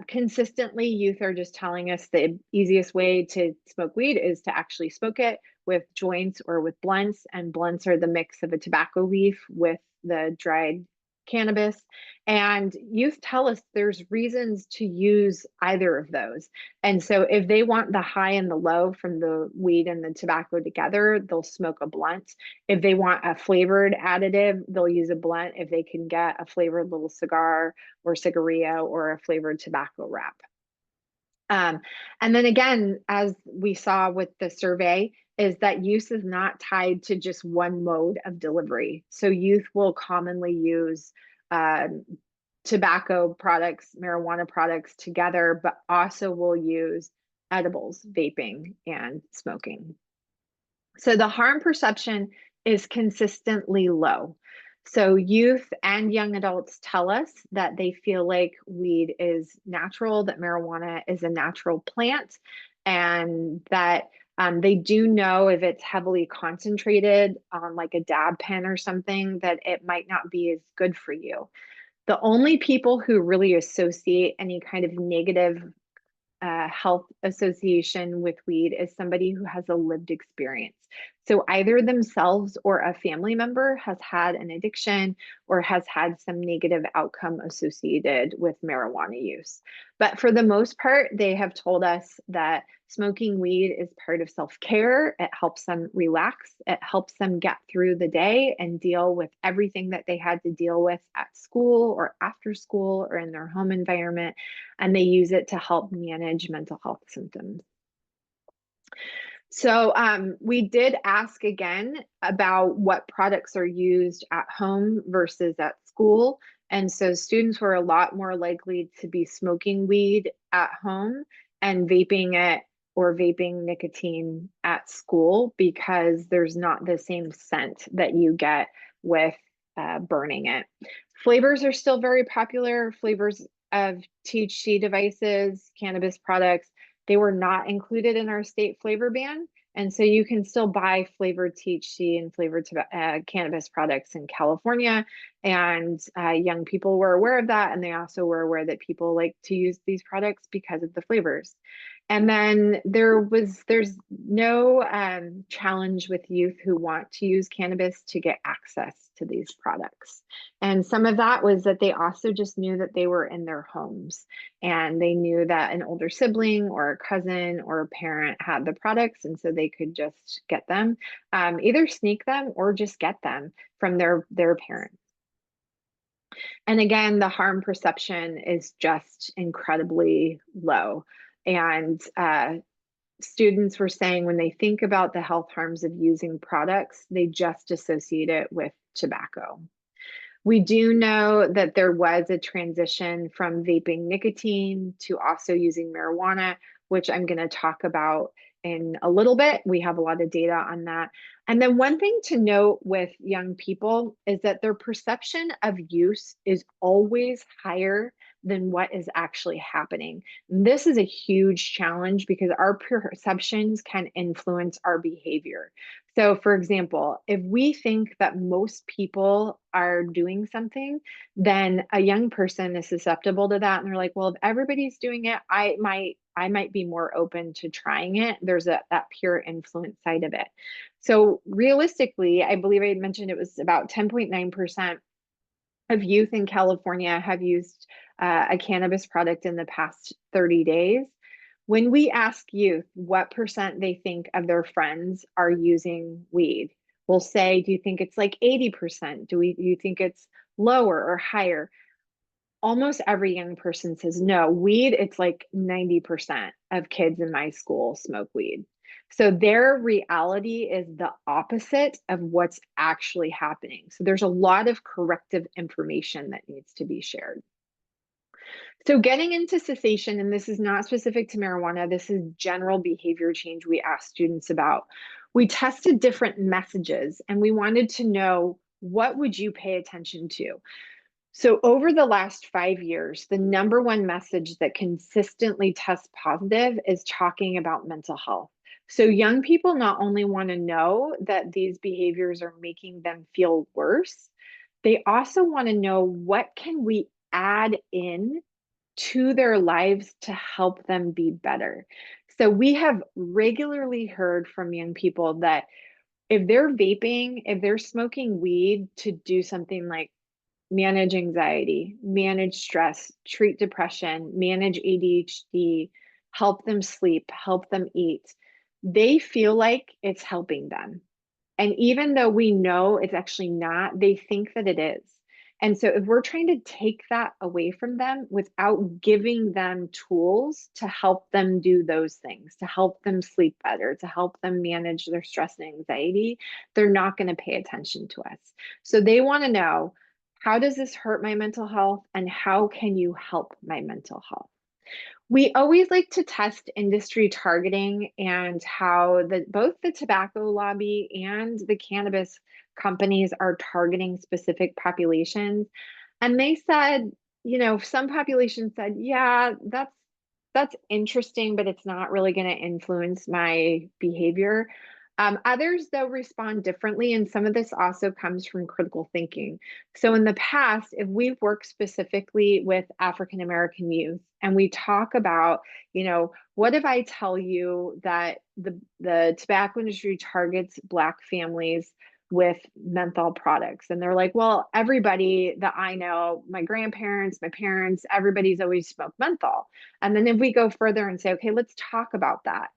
Consistently, youth are just telling us the easiest way to smoke weed is to actually smoke it with joints or with blunts, and blunts are the mix of a tobacco leaf with the dried cannabis. And youth tell us there's reasons to use either of those. And so if they want the high and the low from the weed and the tobacco together, they'll smoke a blunt. If they want a flavored additive, they'll use a blunt if they can get a flavored little cigar or cigarillo or a flavored tobacco wrap. Um, and then again, as we saw with the survey, is that use is not tied to just one mode of delivery. So youth will commonly use tobacco products, marijuana products together, but also will use edibles, vaping, and smoking. So the harm perception is consistently low. So youth and young adults tell us that they feel like weed is natural, that marijuana is a natural plant, and that they do know if it's heavily concentrated on like a dab pen or something, that it might not be as good for you. The only people who really associate any kind of negative health association with weed is somebody who has a lived experience. So either themselves or a family member has had an addiction or has had some negative outcome associated with marijuana use. But for the most part, they have told us that smoking weed is part of self-care. It helps them relax. It helps them get through the day and deal with everything that they had to deal with at school or after school or in their home environment, and they use it to help manage mental health symptoms. So we did ask again about what products are used at home versus at school. And so students were a lot more likely to be smoking weed at home and vaping it or vaping nicotine at school because there's not the same scent that you get with burning it. Flavors are still very popular. Flavors of THC devices, cannabis products, they were not included in our state flavor ban. And so you can still buy flavored THC and flavored cannabis products in California. And young people were aware of that. And they also were aware that people like to use these products because of the flavors. And then there's no challenge with youth who want to use cannabis to get access to these products. And some of that was that they also just knew that they were in their homes and they knew that an older sibling or a cousin or a parent had the products, and so they could just get them, either sneak them or just get them from their parent. And again, the harm perception is just incredibly low. And students were saying when they think about the health harms of using products, they just associate it with tobacco. We do know that there was a transition from vaping nicotine to also using marijuana, which I'm going to talk about in a little bit. We have a lot of data on that. And then one thing to note with young people is that their perception of use is always higher than what is actually happening. And this is a huge challenge because our perceptions can influence our behavior. So, for example, if we think that most people are doing something, then a young person is susceptible to that, and they're like, "Well, if everybody's doing it, I might be more open to trying it." There's that pure influence side of it. So, realistically, I believe I had mentioned it was about 10.9% of youth in California have used a cannabis product in the past 30 days. When we ask youth what percent they think of their friends are using weed, we'll say, do you think it's like 80%? Do you think it's lower or higher? Almost every young person says no. Weed, it's like 90% of kids in my school smoke weed. So their reality is the opposite of what's actually happening. So there's a lot of corrective information that needs to be shared. So getting into cessation, and this is not specific to marijuana, this is general behavior change we asked students about. We tested different messages and we wanted to know, what would you pay attention to? So over the last 5 years, the number one message that consistently tests positive is talking about mental health. So young people not only want to know that these behaviors are making them feel worse, they also want to know, what can we add in to their lives to help them be better. So we have regularly heard from young people that if they're vaping, if they're smoking weed to do something like manage anxiety, manage stress, treat depression, manage ADHD, help them sleep, help them eat, they feel like it's helping them. And even though we know it's actually not, they think that it is. And so if we're trying to take that away from them without giving them tools to help them do those things, to help them sleep better, to help them manage their stress and anxiety, they're not going to pay attention to us. So they want to know, how does this hurt my mental health and how can you help my mental health? We always like to test industry targeting and how both the tobacco lobby and the cannabis companies are targeting specific populations. And they said, some populations said, yeah, that's interesting, but it's not really going to influence my behavior. Others, though, respond differently, and some of this also comes from critical thinking. So, in the past, if we've worked specifically with African American youth and we talk about, what if I tell you that the tobacco industry targets Black families with menthol products? And they're like, well, everybody that I know, my grandparents, my parents, everybody's always smoked menthol. And then if we go further and say, okay, let's talk about that.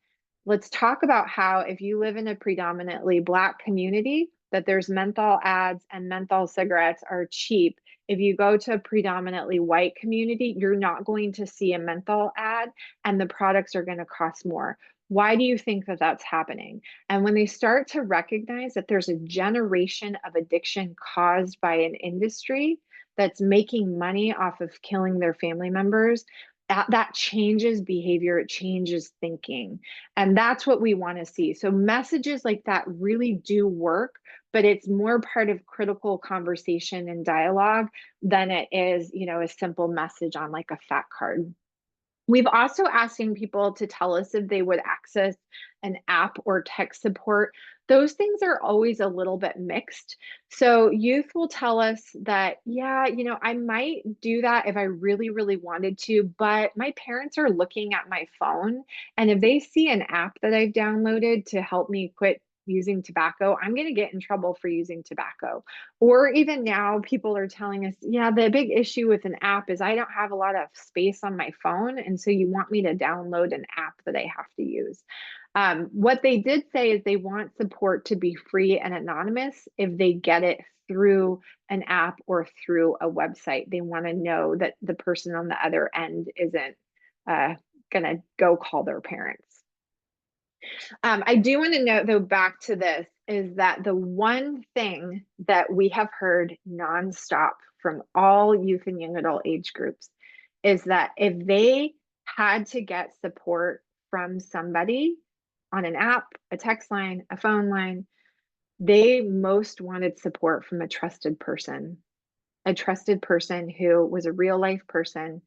Let's talk about how if you live in a predominantly Black community, that there's menthol ads and menthol cigarettes are cheap. If you go to a predominantly white community, you're not going to see a menthol ad and the products are going to cost more. Why do you think that that's happening? And when they start to recognize that there's a generation of addiction caused by an industry that's making money off of killing their family members, that changes behavior, it changes thinking. And that's what we want to see. So messages like that really do work, but it's more part of critical conversation and dialogue than it is, a simple message on like a fat card. We've also asking people to tell us if they would access an app or tech support. Those things are always a little bit mixed. So youth will tell us that, yeah, I might do that if I really, really wanted to, but my parents are looking at my phone. And if they see an app that I've downloaded to help me quit using tobacco, I'm going to get in trouble for using tobacco. Or even now, people are telling us, yeah, the big issue with an app is I don't have a lot of space on my phone. And so you want me to download an app that I have to use. What they did say is they want support to be free and anonymous if they get it through an app or through a website. They want to know that the person on the other end isn't going to go call their parents. I do want to note, though, back to this is that the one thing that we have heard nonstop from all youth and young adult age groups is that if they had to get support from somebody on an app, a text line, a phone line, they most wanted support from a trusted person who was a real life person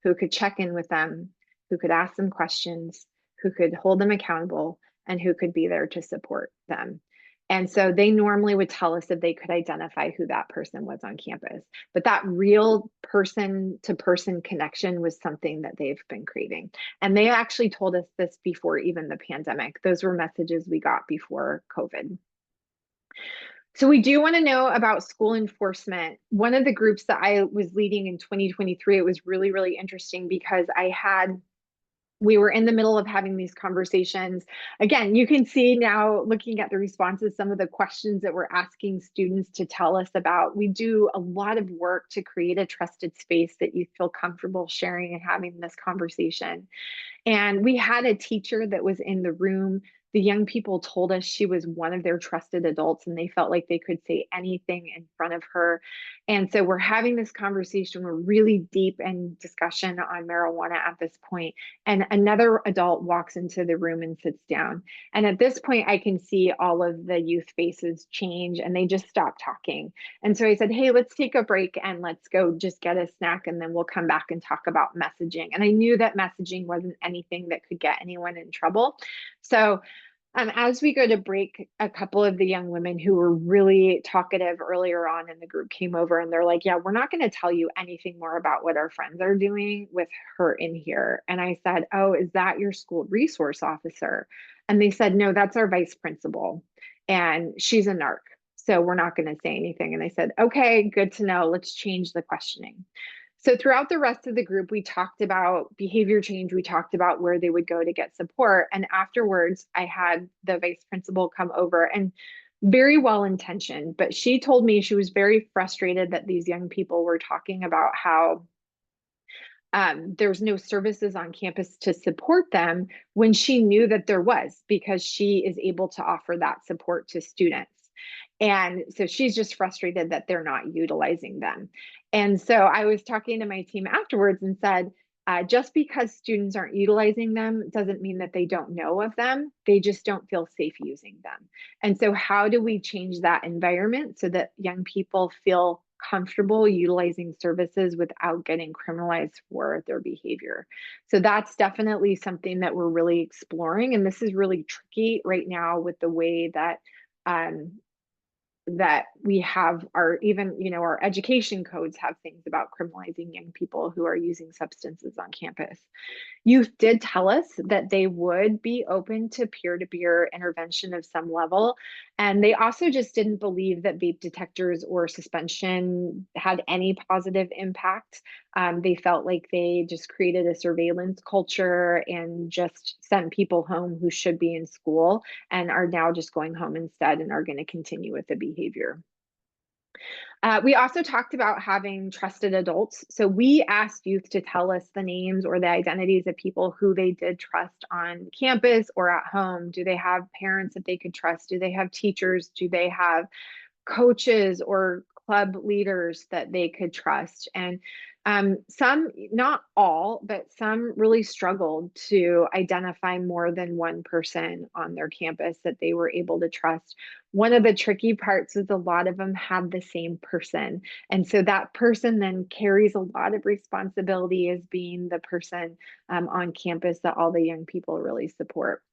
who could check in with them, who could ask them questions, who could hold them accountable, and who could be there to support them. And so they normally would tell us if they could identify who that person was on campus. But that real person to person connection was something that they've been craving. And they actually told us this before even the pandemic. Those were messages we got before COVID. So we do want to know about school enforcement. One of the groups that I was leading in 2023, it was really, really interesting because we were in the middle of having these conversations. Again, you can see now looking at the responses, some of the questions that we're asking students to tell us about. We do a lot of work to create a trusted space that you feel comfortable sharing and having this conversation. And we had a teacher that was in the room. The young people told us she was one of their trusted adults and they felt like they could say anything in front of her. And so we're having this conversation. We're really deep in discussion on marijuana at this point. And another adult walks into the room and sits down. And at this point, I can see all of the youth faces change and they just stop talking. And so I said, hey, let's take a break and let's go just get a snack and then we'll come back and talk about messaging. And I knew that messaging wasn't anything that could get anyone in trouble. So As we go to break, a couple of the young women who were really talkative earlier on in the group came over and they're like, yeah, we're not going to tell you anything more about what our friends are doing with her in here. And I said, oh, is that your school resource officer? And they said, no, that's our vice principal. And she's a narc. So we're not going to say anything. And I said, okay, good to know. Let's change the questioning. So throughout the rest of the group, we talked about behavior change. We talked about where they would go to get support. And afterwards, I had the vice principal come over and very well intentioned, but she told me she was very frustrated that these young people were talking about how there's no services on campus to support them when she knew that there was because she is able to offer that support to students. And so she's just frustrated that they're not utilizing them. And so I was talking to my team afterwards and said, just because students aren't utilizing them doesn't mean that they don't know of them. They just don't feel safe using them. And so, how do we change that environment so that young people feel comfortable utilizing services without getting criminalized for their behavior? So, that's definitely something that we're really exploring. And this is really tricky right now with the way that um, that we have our even our education codes have things about criminalizing young people who are using substances on campus. Youth did tell us that they would be open to peer-to-peer intervention of some level. And they also just didn't believe that vape detectors or suspension had any positive impact. They felt like they just created a surveillance culture and just sent people home who should be in school and are now just going home instead and are going to continue with the behavior. We also talked about having trusted adults. So we asked youth to tell us the names or the identities of people who they did trust on campus or at home. Do they have parents that they could trust? Do they have teachers? Do they have coaches or club leaders that they could trust? And some, not all, but some really struggled to identify more than one person on their campus that they were able to trust. One of the tricky parts is a lot of them had the same person. And so that person then carries a lot of responsibility as being the person on campus that all the young people really support.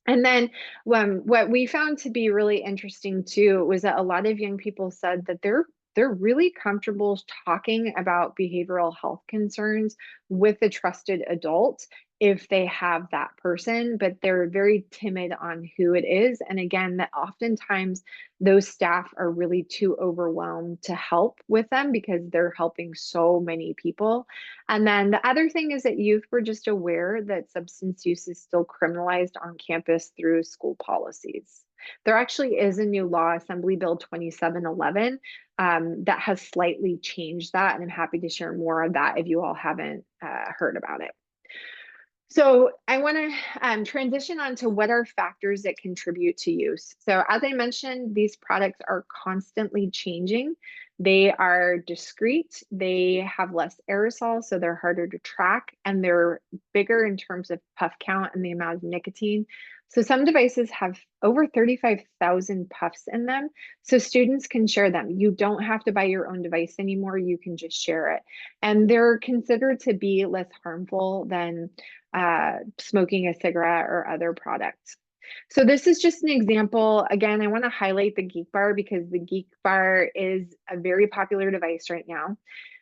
And then what we found to be really interesting too was that a lot of young people said that they're really comfortable talking about behavioral health concerns with a trusted adult if they have that person, but they're very timid on who it is. And again, that oftentimes those staff are really too overwhelmed to help with them because they're helping so many people. And then the other thing is that youth were just aware that substance use is still criminalized on campus through school policies. There actually is a new law, Assembly Bill 2711, that has slightly changed that. And I'm happy to share more of that if you all haven't heard about it. So I want to transition on to what are factors that contribute to use. So as I mentioned, these products are constantly changing. They are discreet, they have less aerosol, so they're harder to track, and they're bigger in terms of puff count and the amount of nicotine. So some devices have over 35,000 puffs in them, so students can share them. You don't have to buy your own device anymore, you can just share it. And they're considered to be less harmful than smoking a cigarette or other products. So this is just an example. Again, I want to highlight the Geek Bar because the Geek Bar is a very popular device right now.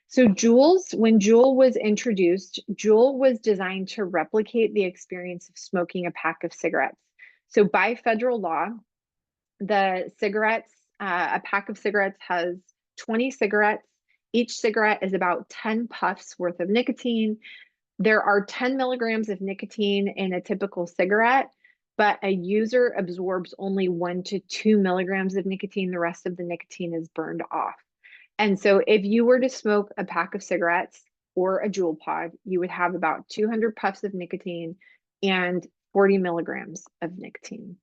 So Juuls, when Juul was introduced, Juul was designed to replicate the experience of smoking a pack of cigarettes. So by federal law, the cigarettes, a pack of cigarettes has 20 cigarettes. Each cigarette is about 10 puffs worth of nicotine. There are 10 milligrams of nicotine in a typical cigarette, but a user absorbs only 1 to 2 milligrams of nicotine. The rest of the nicotine is burned off. And so if you were to smoke a pack of cigarettes or a Juul pod, you would have about 200 puffs of nicotine and 40 milligrams of nicotine.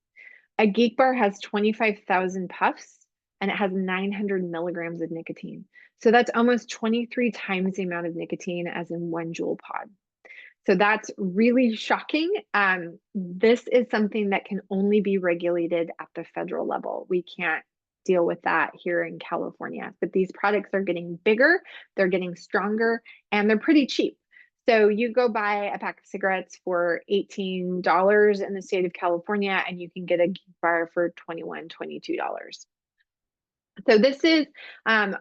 A Geek Bar has 25,000 puffs and it has 900 milligrams of nicotine. So that's almost 23 times the amount of nicotine as in one Juul pod. So that's really shocking. This is something that can only be regulated at the federal level. We can't deal with that here in California, but these products are getting bigger, they're getting stronger, and they're pretty cheap. So you go buy a pack of cigarettes for $18 in the state of California, and you can get a geek bar for $21, $22. So this is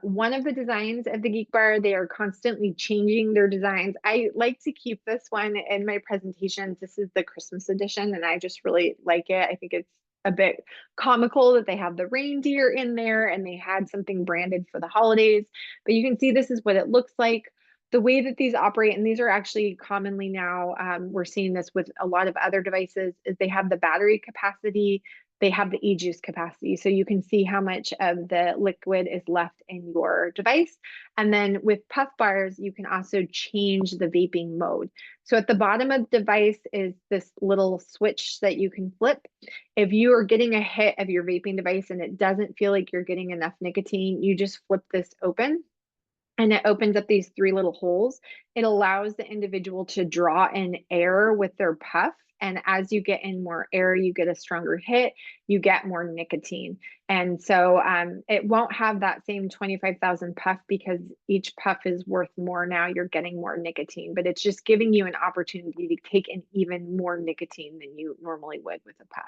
one of the designs of the Geek Bar. They are constantly changing their designs. I like to keep this one in my presentations. This is the Christmas edition, and I just really like it. I think it's a bit comical that they have the reindeer in there and they had something branded for the holidays. But you can see this is what it looks like. The way that these operate, and these are actually commonly now, we're seeing this with a lot of other devices, is they have the battery capacity, they have the e-juice capacity. So you can see how much of the liquid is left in your device. And then with puff bars, you can also change the vaping mode. So at the bottom of the device is this little switch that you can flip. If you are getting a hit of your vaping device and it doesn't feel like you're getting enough nicotine, you just flip this open and it opens up these three little holes. It allows the individual to draw in air with their puff. And as you get in more air, you get a stronger hit, you get more nicotine. And so it won't have that same 25,000 puff because each puff is worth more now. You're getting more nicotine, but it's just giving you an opportunity to take in even more nicotine than you normally would with a puff.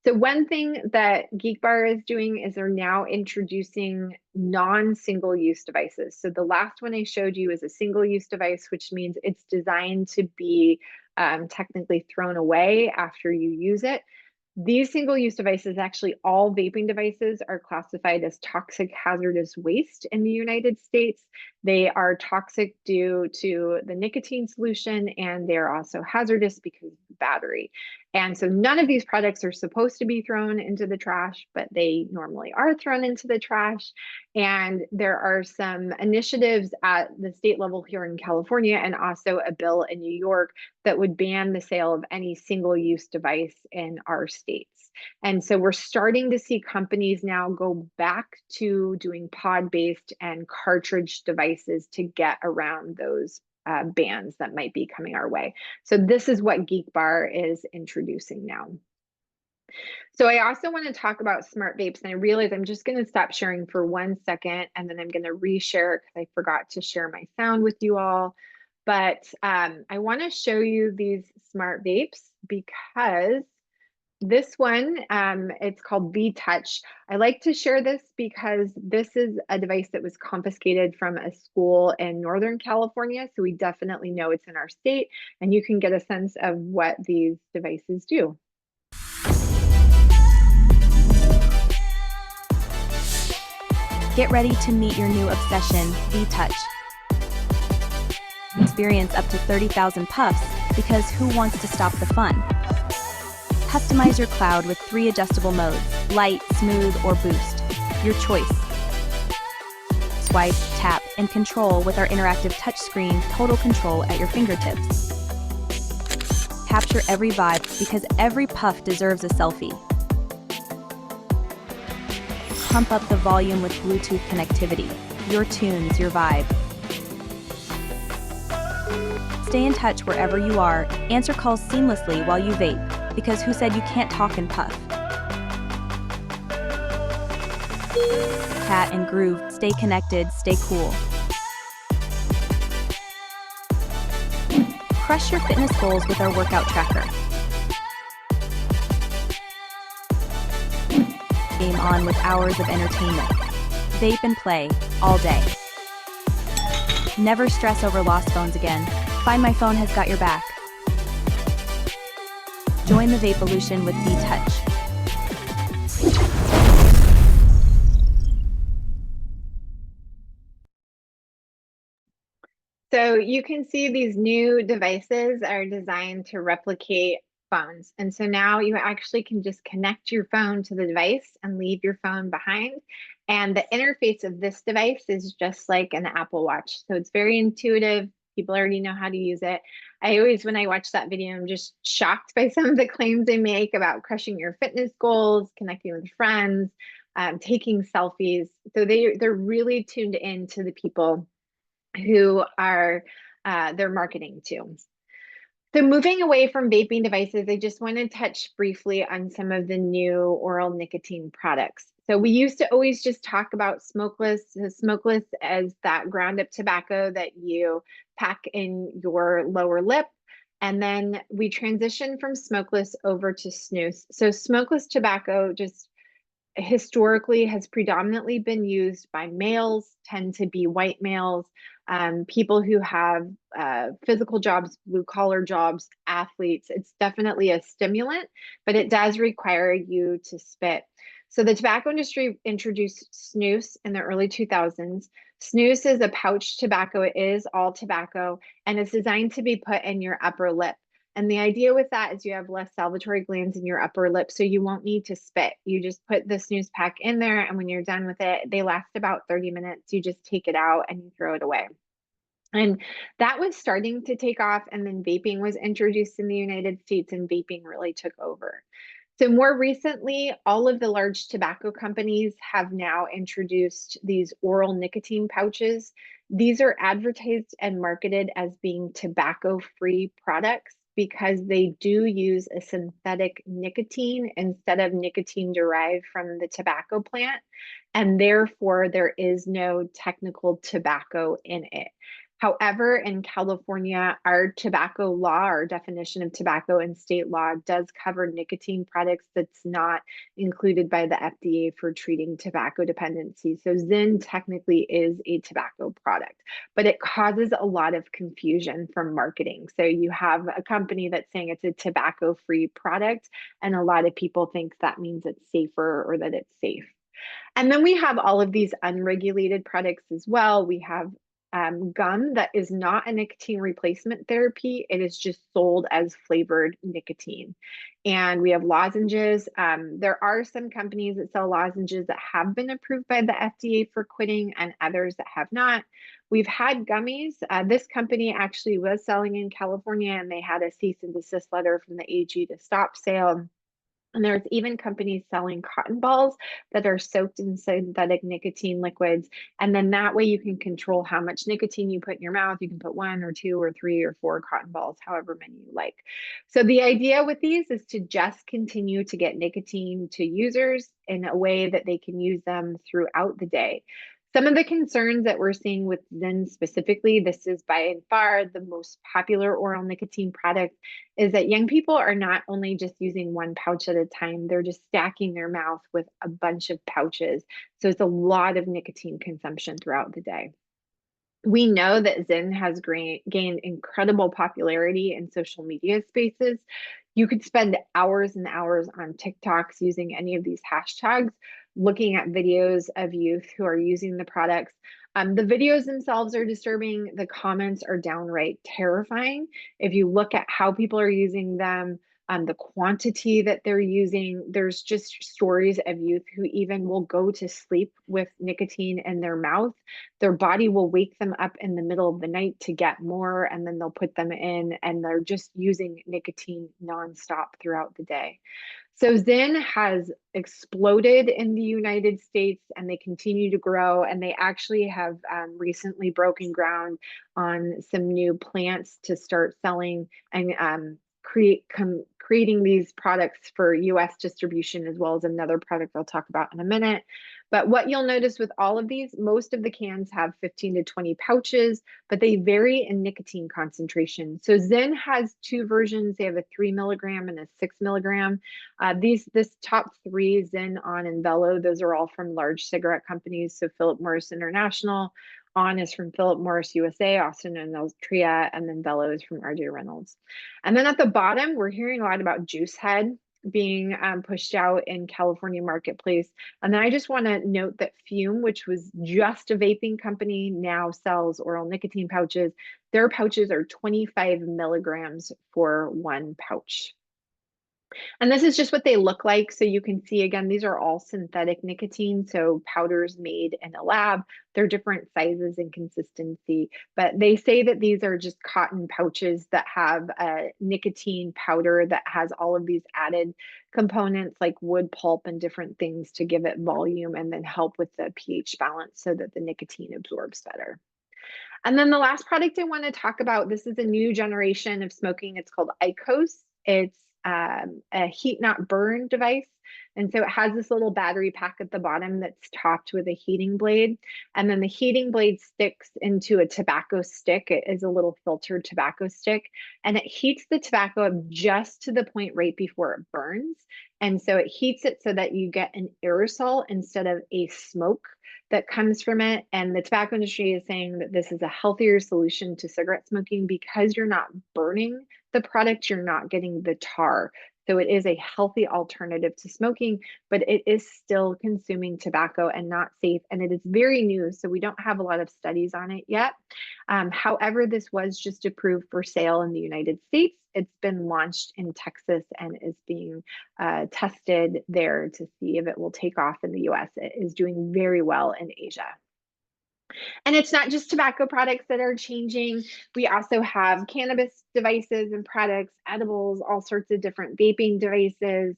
So one thing that Geek Bar is doing is they're now introducing non-single use devices. So the last one I showed you is a single use device, which means it's designed to be technically thrown away after you use it. These single-use devices, actually all vaping devices, are classified as toxic hazardous waste in the United States. They are toxic due to the nicotine solution, and they're also hazardous because of the battery. And so none of these products are supposed to be thrown into the trash, but they normally are thrown into the trash. And there are some initiatives at the state level here in California and also a bill in New York that would ban the sale of any single-use device in our states. And so we're starting to see companies now go back to doing pod-based and cartridge devices to get around those bans that might be coming our way. So this is what Geek Bar is introducing now. So I also want to talk about smart vapes, and I realize I'm just going to stop sharing for 1 second, and then I'm going to reshare because I forgot to share my sound with you all. But I want to show you these smart vapes because this one, it's called V-Touch. I like to share this because this is a device that was confiscated from a school in Northern California. So we definitely know it's in our state, and you can get a sense of what these devices do. Get ready to meet your new obsession, V-Touch. Experience up to 30,000 puffs because who wants to stop the fun? Customize your cloud with 3 adjustable modes, light, smooth, or boost. Your choice. Swipe, tap, and control with our interactive touchscreen total control at your fingertips. Capture every vibe because every puff deserves a selfie. Pump up the volume with Bluetooth connectivity. Your tunes, your vibe. Stay in touch wherever you are. Answer calls seamlessly while you vape, because who said you can't talk and puff? Cat and groove. Stay connected, stay cool. Crush your fitness goals with our workout tracker. Game on with hours of entertainment. Vape and play, all day. Never stress over lost phones again. Find My Phone has got your back. Join the Vapeolution with V-Touch. So you can see these new devices are designed to replicate phones. And so now you actually can just connect your phone to the device and leave your phone behind. And the interface of this device is just like an Apple Watch. So it's very intuitive. People already know how to use it. I always, when I watch that video, I'm just shocked by some of the claims they make about crushing your fitness goals, connecting with friends, taking selfies. So they're really tuned in to the people who are they're marketing to. So moving away from vaping devices, I just want to touch briefly on some of the new oral nicotine products. So we used to always just talk about smokeless as that ground up tobacco that you pack in your lower lip. And then we transitioned from smokeless over to snus. So smokeless tobacco just historically has predominantly been used by males, tend to be white males, people who have physical jobs, blue collar jobs, athletes. It's definitely a stimulant, but it does require you to spit. So the tobacco industry introduced snus in the early 2000s. Snus is a pouch tobacco. It is all tobacco, and it's designed to be put in your upper lip. And the idea with that is you have less salivatory glands in your upper lip, so you won't need to spit. You just put the snus pack in there, and when you're done with it, they last about 30 minutes. You just take it out and you throw it away. And that was starting to take off, and then vaping was introduced in the United States, and vaping really took over. So more recently, all of the large tobacco companies have now introduced these oral nicotine pouches. These are advertised and marketed as being tobacco-free products because they do use a synthetic nicotine instead of nicotine derived from the tobacco plant, and therefore there is no technical tobacco in it. However, in California, our tobacco law, our definition of tobacco in state law does cover nicotine products that's not included by the FDA for treating tobacco dependency. So Zyn technically is a tobacco product, but it causes a lot of confusion from marketing. So you have a company that's saying it's a tobacco-free product, and a lot of people think that means it's safer or that it's safe. And then we have all of these unregulated products as well. We have gum that is not a nicotine replacement therapy. It is just sold as flavored nicotine. And we have lozenges. There are some companies that sell lozenges that have been approved by the FDA for quitting and others that have not. We've had gummies. This company actually was selling in California, and they had a cease and desist letter from the AG to stop sale. And there's even companies selling cotton balls that are soaked in synthetic nicotine liquids. And then that way you can control how much nicotine you put in your mouth. You can put 1 or 2 or 3 or 4 cotton balls, however many you like. So the idea with these is to just continue to get nicotine to users in a way that they can use them throughout the day. Some of the concerns that we're seeing with Zyn specifically, this is by and far the most popular oral nicotine product, is that young people are not only just using one pouch at a time, they're just stacking their mouth with a bunch of pouches. So it's a lot of nicotine consumption throughout the day. We know that Zyn has gained incredible popularity in social media spaces. You could spend hours and hours on TikToks using any of these hashtags, looking at videos of youth who are using the products. The videos themselves are disturbing. The comments are downright terrifying. If you look at how people are using them, the quantity that they're using, there's just stories of youth who even will go to sleep with nicotine in their mouth. Their body will wake them up in the middle of the night to get more, and then they'll put them in, and they're just using nicotine nonstop throughout the day. So Zyn has exploded in the United States, and they continue to grow, and they actually have recently broken ground on some new plants to start selling and creating these products for US distribution, as well as another product I'll talk about in a minute. But what you'll notice with all of these, most of the cans have 15 to 20 pouches, but they vary in nicotine concentration. So Zyn has 2 versions. They have a 3 milligram and a 6 milligram. This top 3, Zyn, On, and Velo, those are all from large cigarette companies. So Philip Morris International, On is from Philip Morris USA, Austin and Altria, and then Velo is from RJ Reynolds. And then at the bottom, we're hearing a lot about Juice Head being pushed out in California marketplace. And then I just want to note that Fume, which was just a vaping company, now sells oral nicotine pouches. Their pouches are 25 milligrams for 1 pouch. And this is just what they look like. So you can see, again, these are all synthetic nicotine, so powders made in a lab. They're different sizes and consistency, but they say that these are just cotton pouches that have a nicotine powder that has all of these added components like wood pulp and different things to give it volume and then help with the pH balance so that the nicotine absorbs better. And then the last product I want to talk about, this is a new generation of smoking. It's called IQOS. It's a heat not burn device. And so it has this little battery pack at the bottom that's topped with a heating blade. And then the heating blade sticks into a tobacco stick. It is a little filtered tobacco stick. And it heats the tobacco up just to the point right before it burns. And so it heats it so that you get an aerosol instead of a smoke that comes from it. And the tobacco industry is saying that this is a healthier solution to cigarette smoking because you're not burning the product, you're not getting the tar. So it is a healthy alternative to smoking, but it is still consuming tobacco and not safe. And it is very new, so we don't have a lot of studies on it yet. However, this was just approved for sale in the United States. It's been launched in Texas and is being tested there to see if it will take off in the US. It is doing very well in Asia. And it's not just tobacco products that are changing. We also have cannabis devices and products, edibles, all sorts of different vaping devices,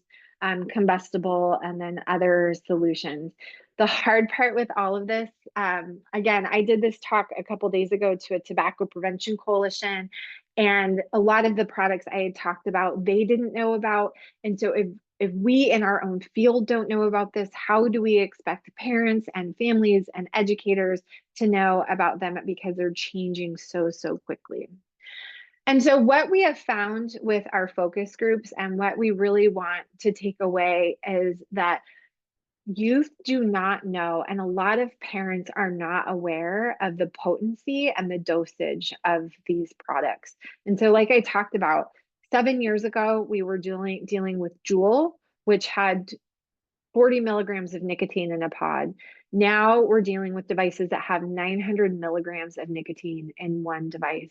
combustible, and then other solutions. The hard part with all of this, again, I did this talk a couple days ago to a tobacco prevention coalition, and a lot of the products I had talked about, they didn't know about. And so if we in our own field don't know about this, how do we expect parents and families and educators to know about them, because they're changing so quickly? And so what we have found with our focus groups and what we really want to take away is that youth do not know, and a lot of parents are not aware of the potency and the dosage of these products. And so, like I talked about, 7 years ago, we were dealing with Juul, which had 40 milligrams of nicotine in a pod. Now we're dealing with devices that have 900 milligrams of nicotine in one device.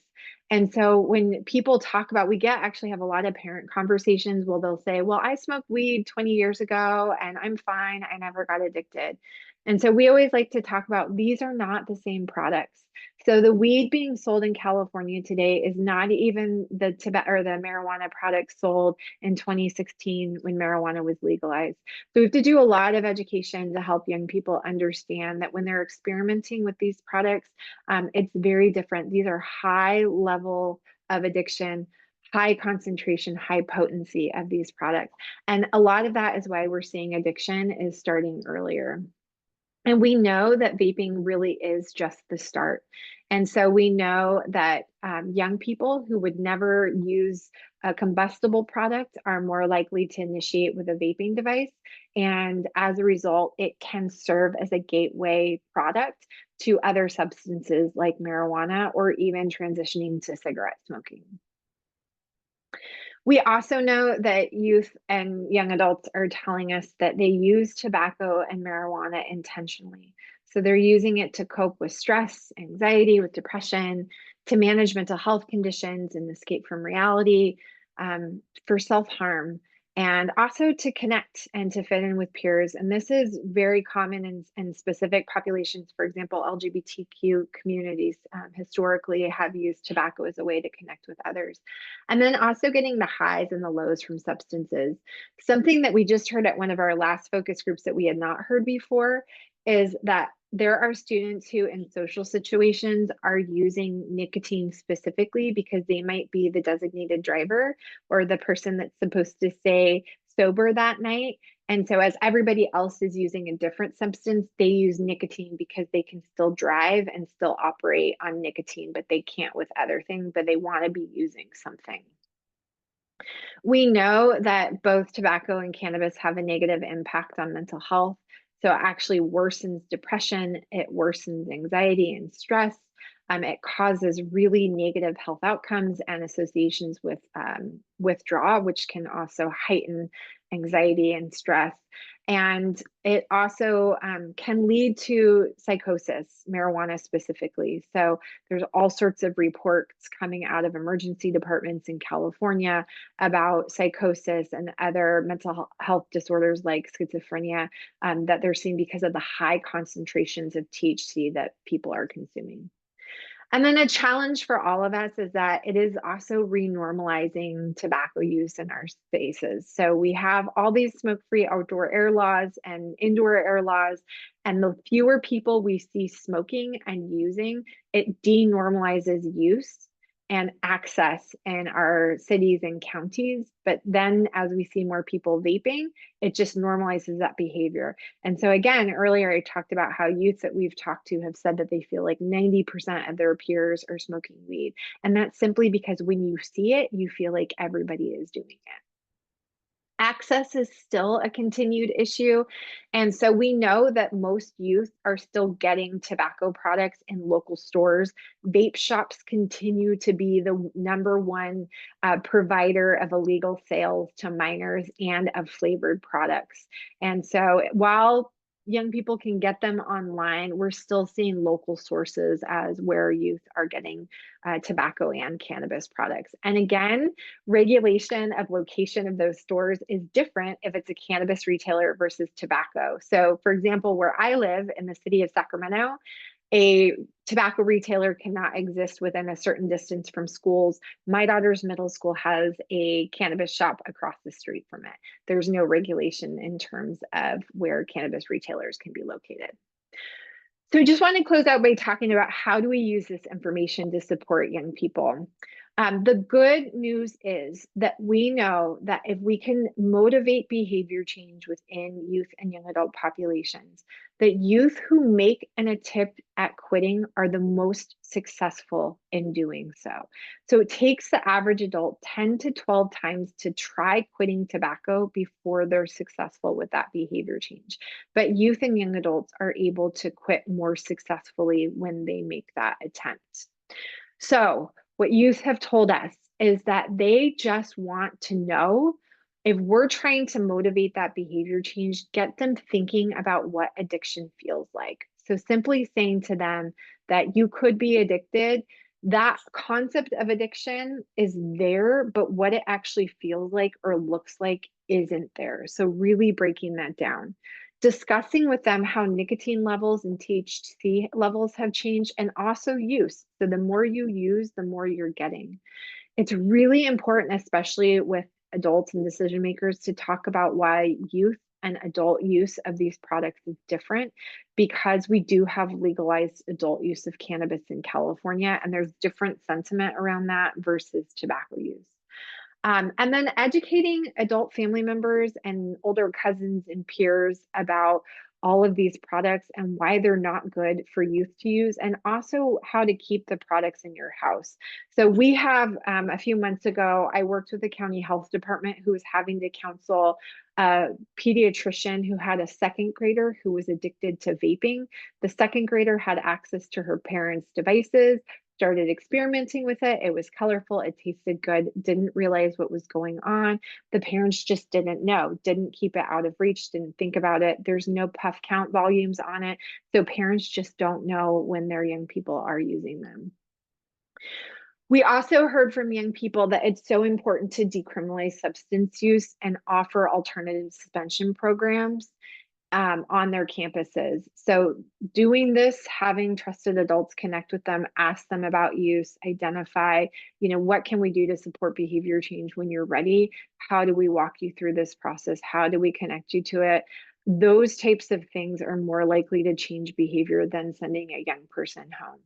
And so when people talk about, actually have a lot of parent conversations where they'll say, well, I smoked weed 20 years ago and I'm fine. I never got addicted. And so we always like to talk about, these are not the same products. So the weed being sold in California today is not even the tobacco or the marijuana products sold in 2016 when marijuana was legalized. So we have to do a lot of education to help young people understand that when they're experimenting with these products, it's very different. These are high level of addiction, high concentration, high potency of these products. And a lot of that is why we're seeing addiction is starting earlier. And we know that vaping really is just the start. And so we know that young people who would never use a combustible product are more likely to initiate with a vaping device. And as a result, it can serve as a gateway product to other substances like marijuana, or even transitioning to cigarette smoking. We also know that youth and young adults are telling us that they use tobacco and marijuana intentionally. So they're using it to cope with stress, anxiety, with depression, to manage mental health conditions and escape from reality, for self-harm, and also to connect and to fit in with peers. And this is very common in specific populations. For example, LGBTQ communities historically have used tobacco as a way to connect with others. And then also getting the highs and the lows from substances. Something that we just heard at one of our last focus groups that we had not heard before is that there are students who in social situations are using nicotine specifically because they might be the designated driver or the person that's supposed to stay sober that night. And so as everybody else is using a different substance, they use nicotine because they can still drive and still operate on nicotine, but they can't with other things, but they want to be using something. We know that both tobacco and cannabis have a negative impact on mental health. So it actually worsens depression, it worsens anxiety and stress. It causes really negative health outcomes and associations with withdrawal, which can also heighten anxiety and stress. And it also can lead to psychosis, marijuana specifically. So there's all sorts of reports coming out of emergency departments in California about psychosis and other mental health disorders like schizophrenia that they're seeing because of the high concentrations of THC that people are consuming. And then a challenge for all of us is that it is also renormalizing tobacco use in our spaces. So we have all these smoke-free outdoor air laws and indoor air laws, and the fewer people we see smoking and using, it denormalizes use and access in our cities and counties. But then as we see more people vaping, it just normalizes that behavior. And so again, earlier I talked about how youth that we've talked to have said that they feel like 90% of their peers are smoking weed. And that's simply because when you see it, you feel like everybody is doing it. Access is still a continued issue. And so we know that most youth are still getting tobacco products in local stores. Vape shops continue to be the #1 provider of illegal sales to minors and of flavored products. And so while young people can get them online, we're still seeing local sources as where youth are getting tobacco and cannabis products. And again, regulation of location of those stores is different if it's a cannabis retailer versus tobacco. So for example, where I live in the city of Sacramento, a tobacco retailer cannot exist within a certain distance from schools. My daughter's middle school has a cannabis shop across the street from it. There's no regulation in terms of where cannabis retailers can be located. So I just want to close out by talking about how do we use this information to support young people. The good news is that we know that if we can motivate behavior change within youth and young adult populations, that youth who make an attempt at quitting are the most successful in doing so. So it takes the average adult 10 to 12 times to try quitting tobacco before they're successful with that behavior change. But youth and young adults are able to quit more successfully when they make that attempt. So what youth have told us is that they just want to know if we're trying to motivate that behavior change, get them thinking about what addiction feels like. So simply saying to them that you could be addicted, that concept of addiction is there, but what it actually feels like or looks like isn't there. So really breaking that down. Discussing with them how nicotine levels and THC levels have changed and also use. So the more you use, the more you're getting. It's really important, especially with adults and decision makers, to talk about why youth and adult use of these products is different, because we do have legalized adult use of cannabis in California, and there's different sentiment around that versus tobacco use. And then educating adult family members and older cousins and peers about all of these products and why they're not good for youth to use, and also how to keep the products in your house. So we have, a few months ago, I worked with the county health department who was having to counsel a pediatrician who had a second grader who was addicted to vaping. The second grader had access to her parents' devices, started experimenting with it. It was colorful, it tasted good, didn't realize what was going on. The parents just didn't know, didn't keep it out of reach, didn't think about it. There's no puff count volumes on it. So parents just don't know when their young people are using them. We also heard from young people that it's so important to decriminalize substance use and offer alternative suspension programs on their campuses. So doing this, having trusted adults connect with them, ask them about use, identify, what can we do to support behavior change when you're ready? How do we walk you through this process? How do we connect you to it? Those types of things are more likely to change behavior than sending a young person home.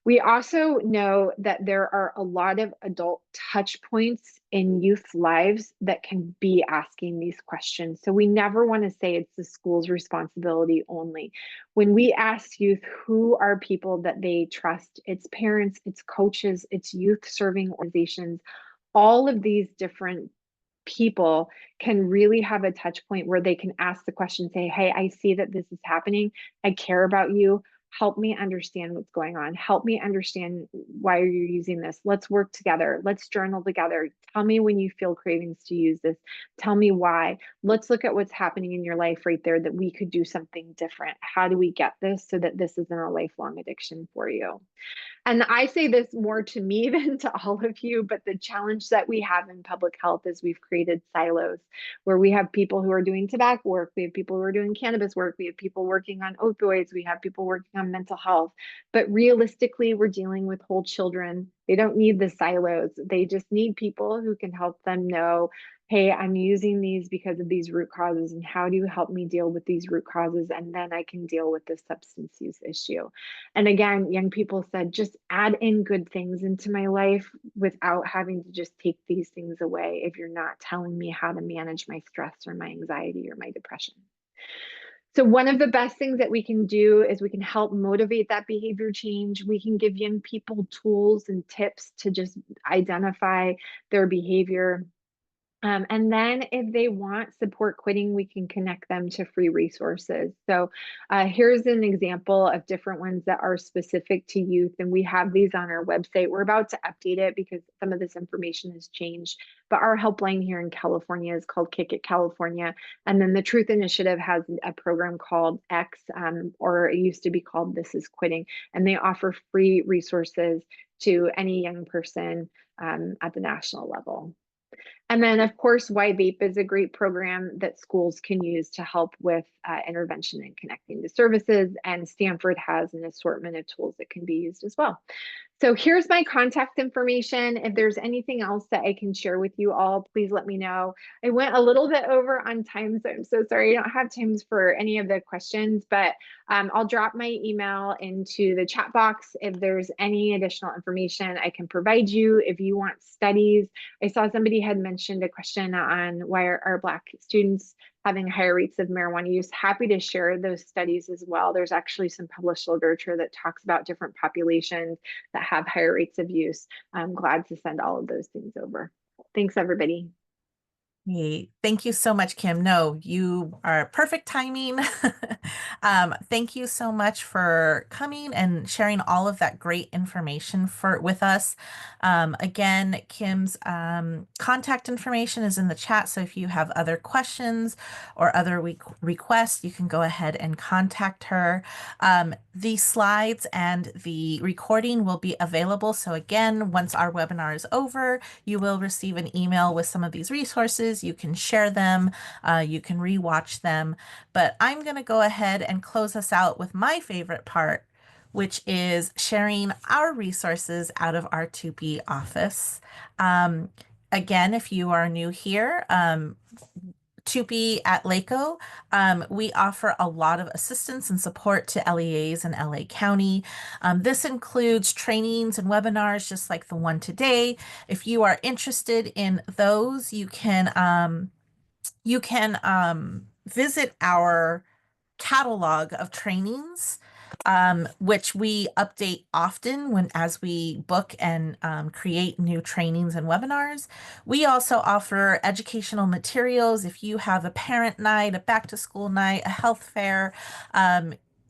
We also know that there are a lot of adult touch points in youth lives that can be asking these questions. So we never want to say it's the school's responsibility only. When we ask youth who are people that they trust, it's parents, it's coaches, it's youth serving organizations, all of these different people can really have a touch point where they can ask the question, say, hey, I see that this is happening. I care about you. Help me understand what's going on. Help me understand why are you using this. Let's work together. Let's journal together. Tell me when you feel cravings to use this. Tell me why. Let's look at what's happening in your life right there that we could do something different. How do we get this so that this isn't a lifelong addiction for you? And I say this more to me than to all of you, but the challenge that we have in public health is we've created silos where we have people who are doing tobacco work, we have people who are doing cannabis work, we have people working on opioids, we have people working on mental health. But realistically, we're dealing with whole children. They don't need the silos. They just need people who can help them know, hey, I'm using these because of these root causes, and how do you help me deal with these root causes? And then I can deal with the substance use issue. And again, young people said, just add in good things into my life without having to just take these things away if you're not telling me how to manage my stress or my anxiety or my depression. So one of the best things that we can do is we can help motivate that behavior change. We can give young people tools and tips to just identify their behavior. And then if they want support quitting, we can connect them to free resources. So here's an example of different ones that are specific to youth. And we have these on our website. We're about to update it because some of this information has changed. But our helpline here in California is called Kick It California. And then the Truth Initiative has a program called X, or it used to be called This Is Quitting. And they offer free resources to any young person at the national level. And then, of course, Why Vape is a great program that schools can use to help with intervention and connecting to services. And Stanford has an assortment of tools that can be used as well. So here's my contact information. If there's anything else that I can share with you all, please let me know. I went a little bit over on time, so I'm so sorry I don't have times for any of the questions, but I'll drop my email into the chat box. If there's any additional information I can provide you, if you want studies. I saw somebody had mentioned a question on why are Black students having higher rates of marijuana use. Happy to share those studies as well. There's actually some published literature that talks about different populations that have higher rates of use. I'm glad to send all of those things over. Thanks, everybody. Hey, thank you so much, Kim. No, you are perfect timing. Thank you so much for coming and sharing all of that great information with us. Again, Kim's contact information is in the chat, so if you have other questions or other requests, you can go ahead and contact her. The slides and the recording will be available. So again, once our webinar is over, you will receive an email with some of these resources. You can share them, you can rewatch them, but I'm going to go ahead and close us out with my favorite part, which is sharing our resources out of our 2B office. Again, if you are new here, 2B at LACO, we offer a lot of assistance and support to LEAs in LA County. This includes trainings and webinars just like the one today. If you are interested in those, you can visit our catalog of trainings, which we update often as we book and create new trainings and webinars. We also offer educational materials. If you have a parent night, a back to school night, a health fair,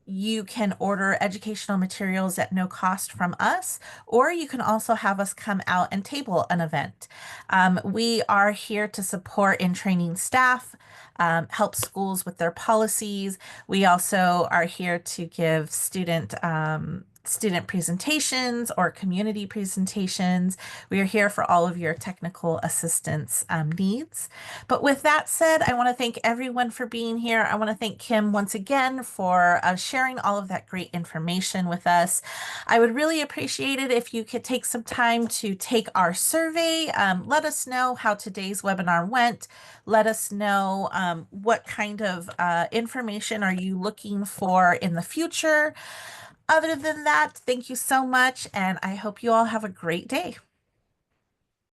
you can order educational materials at no cost from us, or you can also have us come out and table an event. We are here to support in training staff, help schools with their policies. We also are here to give student presentations or community presentations. We are here for all of your technical assistance needs. But with that said, I want to thank everyone for being here. I want to thank Kim once again for sharing all of that great information with us. I would really appreciate it if you could take some time to take our survey. Let us know how today's webinar went. Let us know what kind of information are you looking for in the future. Other than that, thank you so much, and I hope you all have a great day.